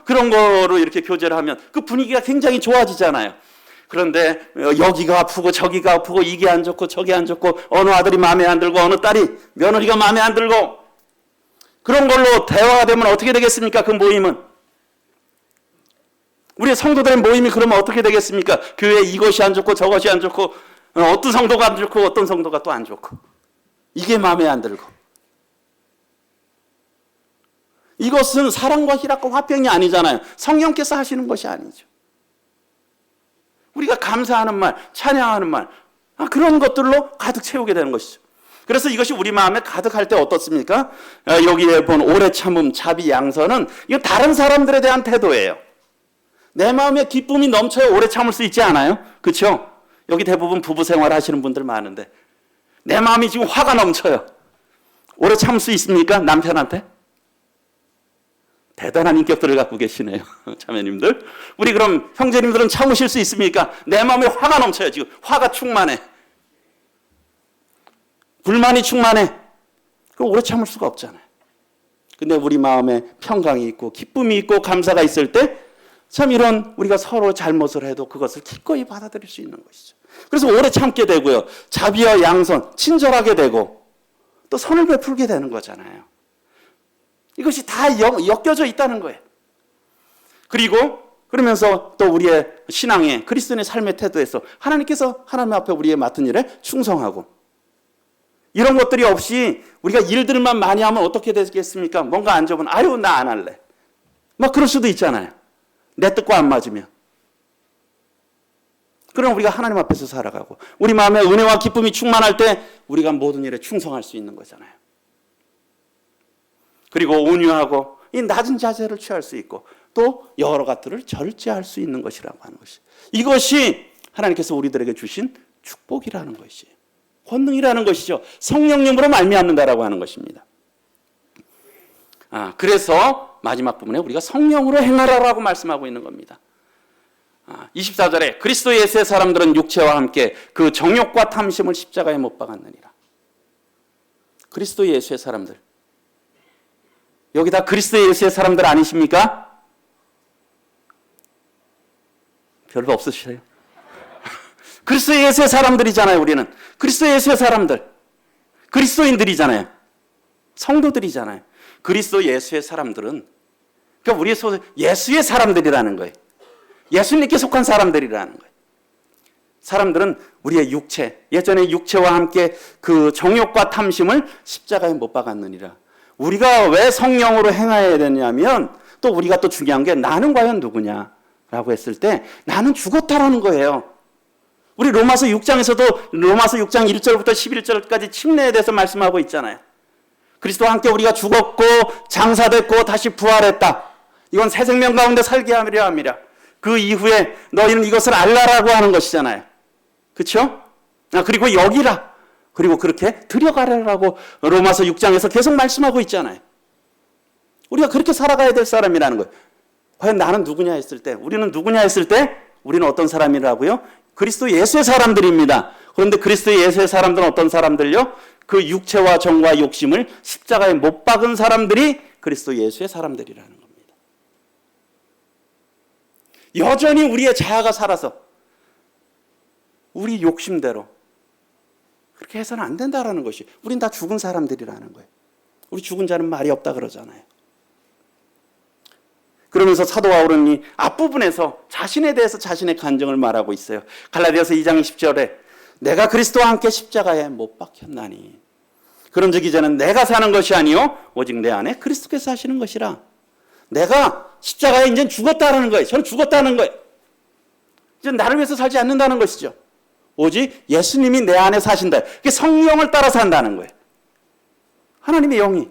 그런 거로 이렇게 교제를 하면 그 분위기가 굉장히 좋아지잖아요. 그런데 여기가 아프고 저기가 아프고 이게 안 좋고 저게 안 좋고 어느 아들이 마음에 안 들고 어느 딸이 며느리가 마음에 안 들고 그런 걸로 대화가 되면 어떻게 되겠습니까? 그 모임은. 우리 성도들의 모임이 그러면 어떻게 되겠습니까? 교회에 이것이 안 좋고 저것이 안 좋고 어떤 성도가 안 좋고 어떤 성도가 또 안 좋고 이게 마음에 안 들고. 이것은 사랑과 희락과 화평이 아니잖아요. 성령께서 하시는 것이 아니죠. 우리가 감사하는 말, 찬양하는 말, 그런 것들로 가득 채우게 되는 것이죠. 그래서 이것이 우리 마음에 가득할 때 어떻습니까? 여기에 본 오래 참음, 자비, 양선은 이거 다른 사람들에 대한 태도예요. 내 마음에 기쁨이 넘쳐야 오래 참을 수 있지 않아요? 그렇죠? 여기 대부분 부부 생활 하시는 분들 많은데 내 마음이 지금 화가 넘쳐요. 오래 참을 수 있습니까? 남편한테? 대단한 인격들을 갖고 계시네요. 자매님들. 우리 그럼 형제님들은 참으실 수 있습니까? 내 마음에 화가 넘쳐요. 지금 화가 충만해. 불만이 충만해. 그럼 오래 참을 수가 없잖아요. 근데 우리 마음에 평강이 있고 기쁨이 있고 감사가 있을 때 참 이런 우리가 서로 잘못을 해도 그것을 기꺼이 받아들일 수 있는 것이죠. 그래서 오래 참게 되고요. 자비와 양선, 친절하게 되고 또 선을 베풀게 되는 거잖아요. 이것이 다 엮여져 있다는 거예요. 그리고 그러면서 또 우리의 신앙의 그리스도인의 삶의 태도에서 하나님께서 하나님 앞에 우리의 맡은 일에 충성하고 이런 것들이 없이 우리가 일들만 많이 하면 어떻게 되겠습니까? 뭔가 안 좋으면 아유 나 안 할래. 막 그럴 수도 있잖아요. 내 뜻과 안 맞으면. 그럼 우리가 하나님 앞에서 살아가고 우리 마음에 은혜와 기쁨이 충만할 때 우리가 모든 일에 충성할 수 있는 거잖아요. 그리고 온유하고 이 낮은 자세를 취할 수 있고 또 여러 것들을 절제할 수 있는 것이라고 하는 것이. 이것이 하나님께서 우리들에게 주신 축복이라는 것이에요. 권능이라는 것이죠. 성령님으로 말미암는다라고 하는 것입니다. 그래서 마지막 부분에 우리가 성령으로 행하라라고 말씀하고 있는 겁니다. 24절에 그리스도 예수의 사람들은 육체와 함께 그 정욕과 탐심을 십자가에 못 박았느니라. 그리스도 예수의 사람들. 여기 다 그리스도 예수의 사람들 아니십니까? 별로 없으시세요? 그리스도 예수의 사람들이잖아요. 우리는 그리스도 예수의 사람들, 그리스도인들이잖아요. 성도들이잖아요. 그리스도 예수의 사람들은 그러니까 우리 예수의 사람들이라는 거예요. 예수님께 속한 사람들이라는 거예요. 사람들은 우리의 육체, 예전에 육체와 함께 그 정욕과 탐심을 십자가에 못 박았느니라. 우리가 왜 성령으로 행해야 되냐면, 또 우리가 또 중요한 게 나는 과연 누구냐라고 했을 때 나는 죽었다라는 거예요. 우리 로마서 6장에서도 로마서 6장 1절부터 11절까지 침례에 대해서 말씀하고 있잖아요. 그리스도와 함께 우리가 죽었고 장사됐고 다시 부활했다. 이건 새 생명 가운데 살게 하려 함이라. 그 이후에 너희는 이것을 알라라고 하는 것이잖아요. 그렇죠? 그리고 여기라. 그리고 그렇게 들여가라라고 로마서 6장에서 계속 말씀하고 있잖아요. 우리가 그렇게 살아가야 될 사람이라는 거예요. 과연 나는 누구냐 했을 때, 우리는 누구냐 했을 때 우리는 어떤 사람이라고요? 그리스도 예수의 사람들입니다. 그런데 그리스도 예수의 사람들은 어떤 사람들요? 그 육체와 정과 욕심을 십자가에 못 박은 사람들이 그리스도 예수의 사람들이라는 겁니다. 여전히 우리의 자아가 살아서 우리 욕심대로 그렇게 해서는 안 된다라는 것이, 우린 다 죽은 사람들이라는 거예요. 우리 죽은 자는 말이 없다 그러잖아요. 그러면서 사도 바울은 이 앞부분에서 자신에 대해서 자신의 간증을 말하고 있어요. 갈라디아서 2장 10절에 내가 그리스도와 함께 십자가에 못 박혔나니 그런즉 이제는 내가 사는 것이 아니요 오직 내 안에 그리스도께서 사시는 것이라. 내가 십자가에 이제 죽었다는 거예요. 저는 죽었다는 거예요. 이제 나를 위해서 살지 않는다는 것이죠. 오직 예수님이 내 안에 사신다. 그게 성령을 따라 산다는 거예요. 하나님의 영이,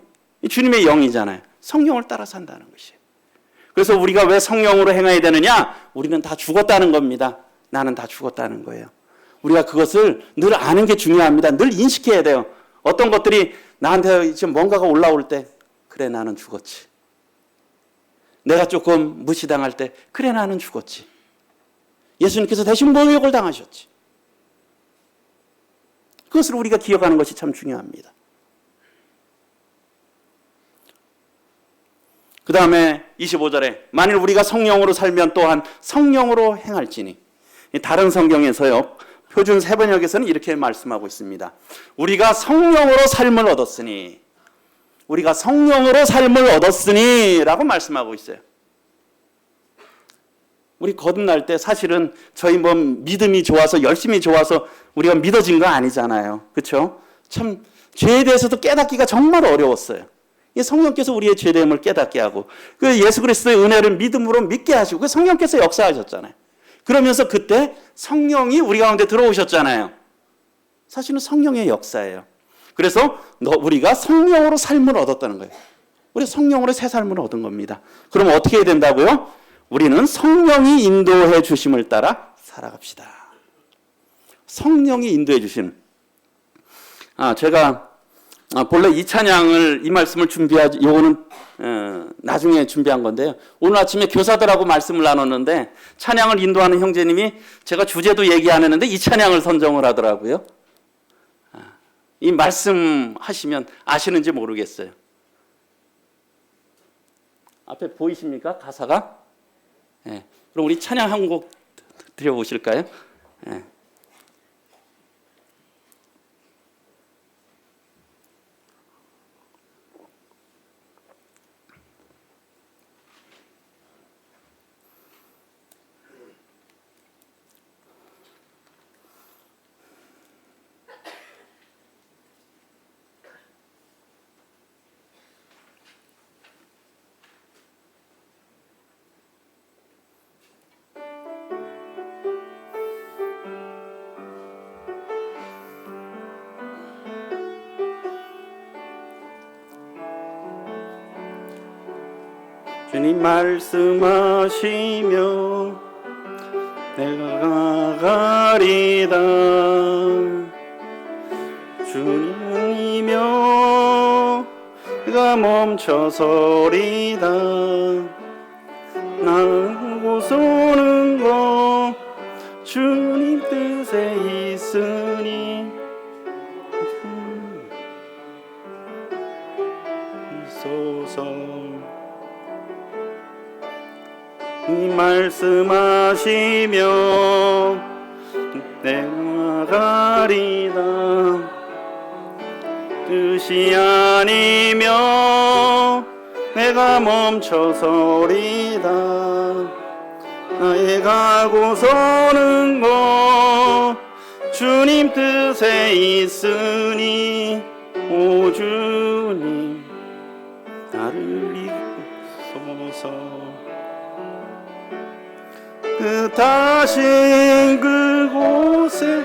주님의 영이잖아요. 성령을 따라 산다는 것이에요. 그래서 우리가 왜 성령으로 행해야 되느냐? 우리는 다 죽었다는 겁니다. 나는 다 죽었다는 거예요. 우리가 그것을 늘 아는 게 중요합니다. 늘 인식해야 돼요. 어떤 것들이 나한테 지금 뭔가가 올라올 때, 그래 나는 죽었지. 내가 조금 무시당할 때, 그래 나는 죽었지. 예수님께서 대신 모욕을 당하셨지. 그것을 우리가 기억하는 것이 참 중요합니다. 그 다음에 25절에 만일 우리가 성령으로 살면 또한 성령으로 행할지니. 다른 성경에서요, 표준 세번역에서는 이렇게 말씀하고 있습니다. 우리가 성령으로 삶을 얻었으니, 우리가 성령으로 삶을 얻었으니 라고 말씀하고 있어요. 우리 거듭날 때 사실은 저희 뭐 믿음이 좋아서 열심히 좋아서 우리가 믿어진 거 아니잖아요. 그렇죠? 참 죄에 대해서도 깨닫기가 정말 어려웠어요. 성령께서 우리의 죄됨을 깨닫게 하고, 그 예수 그리스도의 은혜를 믿음으로 믿게 하시고, 그 성령께서 역사하셨잖아요. 그러면서 그때 성령이 우리 가운데 들어오셨잖아요. 사실은 성령의 역사예요. 그래서 우리가 성령으로 삶을 얻었다는 거예요. 우리 성령으로 새 삶을 얻은 겁니다. 그럼 어떻게 해야 된다고요? 우리는 성령이 인도해 주심을 따라 살아갑시다. 성령이 인도해 주신. 제가 본래 이 찬양을, 이 말씀을 준비하지, 요거는 나중에 준비한 건데요. 오늘 아침에 교사들하고 말씀을 나눴는데 찬양을 인도하는 형제님이 제가 주제도 얘기 안 했는데 이 찬양을 선정을 하더라고요. 이 말씀 하시면 아시는지 모르겠어요. 앞에 보이십니까? 가사가? 네. 그럼 우리 찬양 한 곡 드려보실까요? 네. 주님 말씀하시며 내가 가리다. 주님이며 내가 멈춰서리다. 나고 쏘는 거 주님 뜻에 있으니 소서. 이 말씀하시며 내가 가리다. 뜻이 아니며 내가 멈춰서리다. 나의 가고 서는 곳 주님 뜻에 있으니 오 주님 나를 이끄소서. 뜻하신 그곳에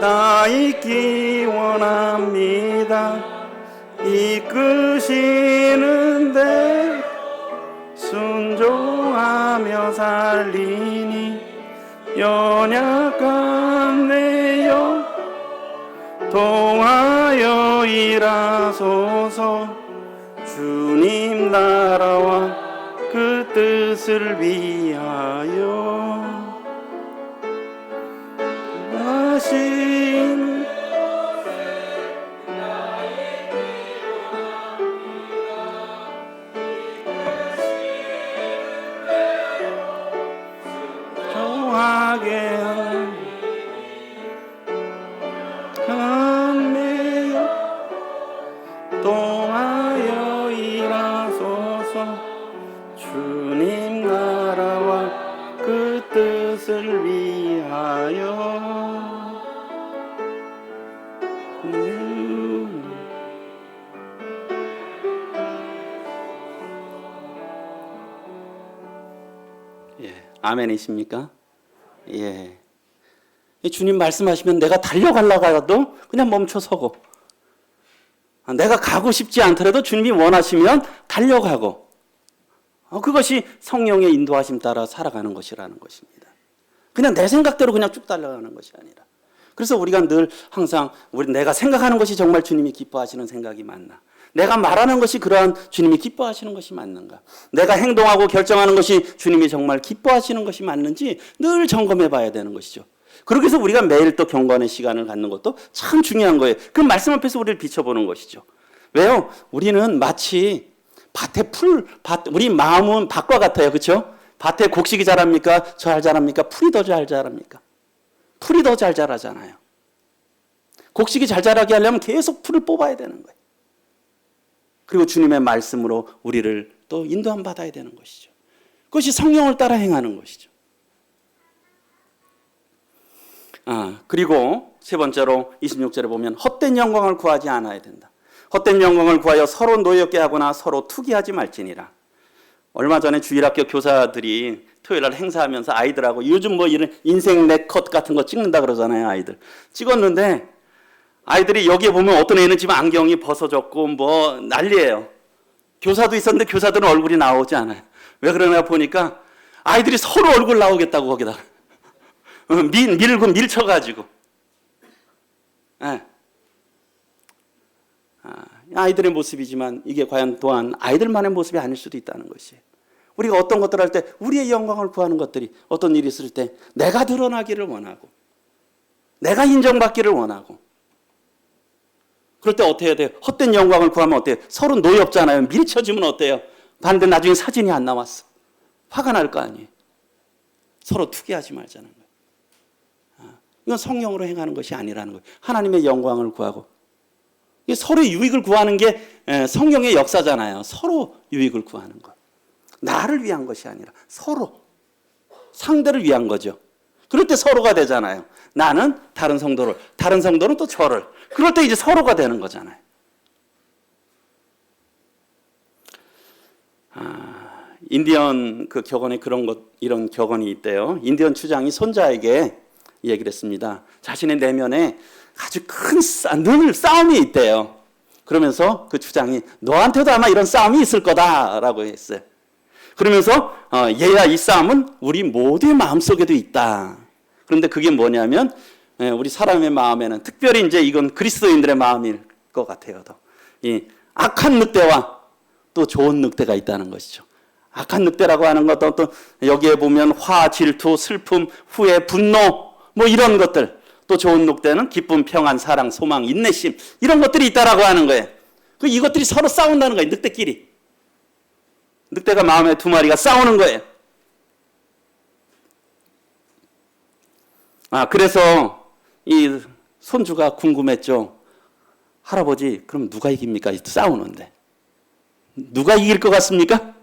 나 있기 원합니다. 이끄시는데 순종하며 살리니 연약한 내 영 통하여 일하소서. 주님 나라와 그 뜻을 위하여 하신 정하게 한매여 동하여 일하소서. 주님 나라와 그 뜻을 위하여 예, 아멘이십니까? 예. 주님 말씀하시면 내가 달려가려고 해도 그냥 멈춰서고, 내가 가고 싶지 않더라도 주님이 원하시면 달려가고, 그것이 성령의 인도하심 따라 살아가는 것이라는 것입니다. 그냥 내 생각대로 그냥 쭉 달려가는 것이 아니라. 그래서 우리가 늘 항상 내가 생각하는 것이 정말 주님이 기뻐하시는 생각이 맞나? 내가 말하는 것이 그러한 주님이 기뻐하시는 것이 맞는가? 내가 행동하고 결정하는 것이 주님이 정말 기뻐하시는 것이 맞는지 늘 점검해 봐야 되는 것이죠. 그렇게 해서 우리가 매일 또 경건의 시간을 갖는 것도 참 중요한 거예요. 그 말씀 앞에서 우리를 비춰보는 것이죠. 왜요? 우리는 마치 밭에 우리 마음은 밭과 같아요. 그렇죠? 밭에 곡식이 자랍니까? 잘 자랍니까? 풀이 더 잘 자랍니까? 풀이 더 잘 자라잖아요. 곡식이 잘 자라게 하려면 계속 풀을 뽑아야 되는 거예요. 그리고 주님의 말씀으로 우리를 또 인도함 받아야 되는 것이죠. 그것이 성령을 따라 행하는 것이죠. 그리고 세 번째로 26절에 보면 헛된 영광을 구하지 않아야 된다. 헛된 영광을 구하여 서로 노엽게 하거나 서로 투기하지 말지니라. 얼마 전에 주일학교 교사들이 토요일날 행사하면서 아이들하고 요즘 뭐 이런 인생 네컷 같은 거 찍는다 그러잖아요. 아이들 찍었는데 아이들이 여기에 보면 어떤 애는 지금 안경이 벗어졌고 뭐 난리예요. 교사도 있었는데 교사들은 얼굴이 나오지 않아요. 왜 그러나 보니까 아이들이 서로 얼굴 나오겠다고 거기다가 밀고 밀쳐가지고. 아이들의 모습이지만 이게 과연 또한 아이들만의 모습이 아닐 수도 있다는 것이에요. 우리가 어떤 것들 할 때 우리의 영광을 구하는 것들이 어떤 일이 있을 때 내가 드러나기를 원하고 내가 인정받기를 원하고 그럴 때 어떻게 해야 돼요? 헛된 영광을 구하면 어때요? 서로 노엽잖아요. 밀쳐주면 어때요? 반대 나중에 사진이 안 나왔어. 화가 날 거 아니에요. 서로 투기하지 말자는 거예요. 이건 성령으로 행하는 것이 아니라는 거예요. 하나님의 영광을 구하고 서로 유익을 구하는 게 성령의 역사잖아요. 서로 유익을 구하는 것. 나를 위한 것이 아니라 서로 상대를 위한 거죠. 그럴 때 서로가 되잖아요. 나는 다른 성도를, 다른 성도는 또 저를. 그럴 때 이제 서로가 되는 거잖아요. 인디언 그 격언에 이런 격언이 있대요. 인디언 추장이 손자에게 얘기를 했습니다. 자신의 내면에 아주 늘 싸움이 있대요. 그러면서 그 추장이 너한테도 아마 이런 싸움이 있을 거다라고 했어요. 그러면서 얘야 이 싸움은 우리 모두의 마음속에도 있다. 그런데 그게 뭐냐면 우리 사람의 마음에는 특별히 이제 이건 그리스도인들의 마음일 것 같아요. 이 악한 늑대와 또 좋은 늑대가 있다는 것이죠. 악한 늑대라고 하는 것도 또 여기에 보면 화, 질투, 슬픔, 후회, 분노 뭐 이런 것들. 또 좋은 늑대는 기쁨, 평안, 사랑, 소망, 인내심 이런 것들이 있다라고 하는 거예요. 이것들이 서로 싸운다는 거예요. 늑대끼리. 늑대가 마음에 두 마리가 싸우는 거예요. 그래서 이 손주가 궁금했죠. 할아버지, 그럼 누가 이깁니까? 싸우는데. 누가 이길 것 같습니까?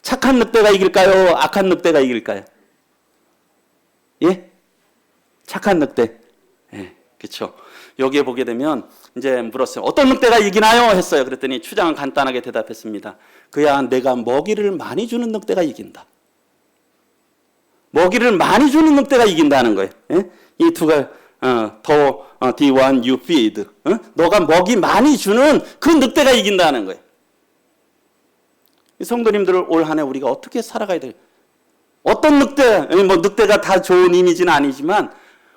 착한 늑대가 이길까요? 악한 늑대가 이길까요? 예? 착한 늑대. 예, 그렇죠. 여기에 보게 되면 이제 물었어요. 어떤 늑대가 이기나요? 했어요. 그랬더니 추장은 간단하게 대답했습니다. 그야 내가 먹이를 많이 주는 늑대가 이긴다. 먹이를 많이 주는 늑대가 이긴다는 거예요. 예? 이 두 가지 the one you feed. 너가 먹이 많이 주는 그 늑대가 이긴다는 거예요. 성도님들 올 한 해 우리가 어떻게 살아가야 돼요? 어떤 늑대, 뭐 늑대가 다 좋은 이미지는 아니지만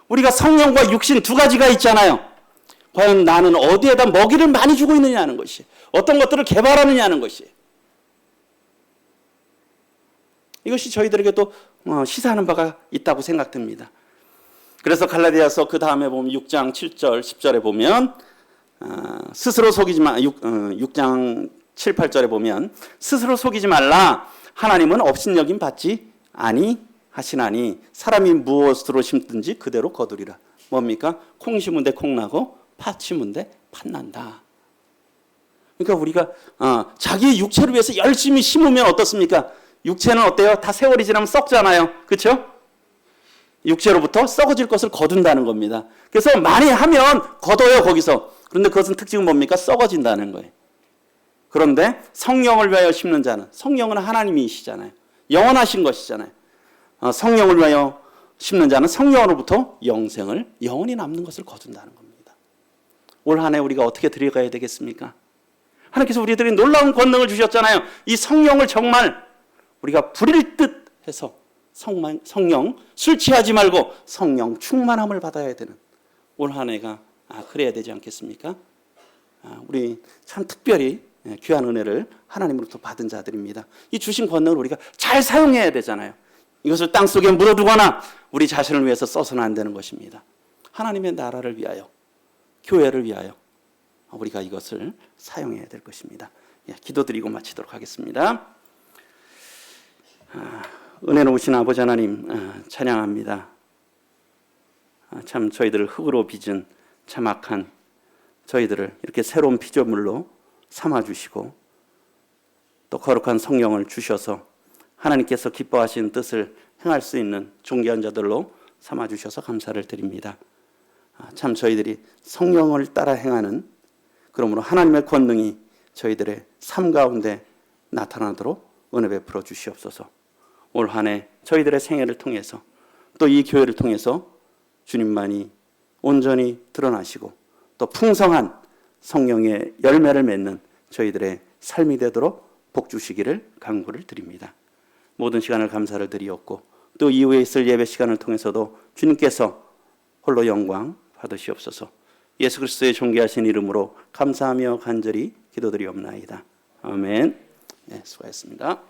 우리가 성령과 육신 두 가지가 있잖아요. 과연 나는 어디에다 먹이를 많이 주고 있느냐는 것이, 어떤 것들을 개발하느냐는 것이, 이것이 저희들에게도 시사하는 바가 있다고 생각됩니다. 그래서 갈라디아서 그 다음에 보면 6장 7절 10절에 보면 스스로 속이지 마. 6장 7, 8절에 보면 스스로 속이지 말라. 하나님은 업신여김 받지 아니하시나니 사람이 무엇으로 심든지 그대로 거두리라. 뭡니까? 콩 심은 데 콩 나고 팥 심은 데 팥 난다. 그러니까 우리가 자기 육체를 위해서 열심히 심으면 어떻습니까? 육체는 어때요? 다 세월이 지나면 썩잖아요. 그렇죠? 육체로부터 썩어질 것을 거둔다는 겁니다. 그래서 많이 하면 걷어요, 거기서. 그런데 그것은 특징은 뭡니까? 썩어진다는 거예요. 그런데 성령을 위하여 심는 자는, 성령은 하나님이시잖아요. 영원하신 것이잖아요. 성령을 위하여 심는 자는 성령으로부터 영생을, 영원히 남는 것을 거둔다는 겁니다. 올 한 해 우리가 어떻게 들어가야 되겠습니까? 하나님께서 우리들이 놀라운 권능을 주셨잖아요. 이 성령을 정말 우리가 부릴 듯 해서 성령, 술 취하지 말고 성령 충만함을 받아야 되는 올 한 해가 그래야 되지 않겠습니까? 우리 참 특별히 귀한 은혜를 하나님으로부터 받은 자들입니다. 이 주신 권능을 우리가 잘 사용해야 되잖아요. 이것을 땅속에 묻어두거나 우리 자신을 위해서 써서는 안 되는 것입니다. 하나님의 나라를 위하여, 교회를 위하여 우리가 이것을 사용해야 될 것입니다. 기도드리고 마치도록 하겠습니다. 은혜로우신 아버지 하나님 찬양합니다. 참 저희들을 흙으로 빚은 참 악한 저희들을 이렇게 새로운 피조물로 삼아주시고 또 거룩한 성령을 주셔서 하나님께서 기뻐하시는 뜻을 행할 수 있는 존귀한 자들로 삼아주셔서 감사를 드립니다. 참 저희들이 성령을 따라 행하는, 그러므로 하나님의 권능이 저희들의 삶 가운데 나타나도록 은혜 베풀어 주시옵소서. 올 한 해 저희들의 생애를 통해서 또 이 교회를 통해서 주님만이 온전히 드러나시고 또 풍성한 성령의 열매를 맺는 저희들의 삶이 되도록 복 주시기를 간구를 드립니다. 모든 시간을 감사를 드리옵고 또 이후에 있을 예배 시간을 통해서도 주님께서 홀로 영광 받으시옵소서. 예수 그리스도의 존귀하신 이름으로 감사하며 간절히 기도드리옵나이다. 아멘. 수고하셨습니다.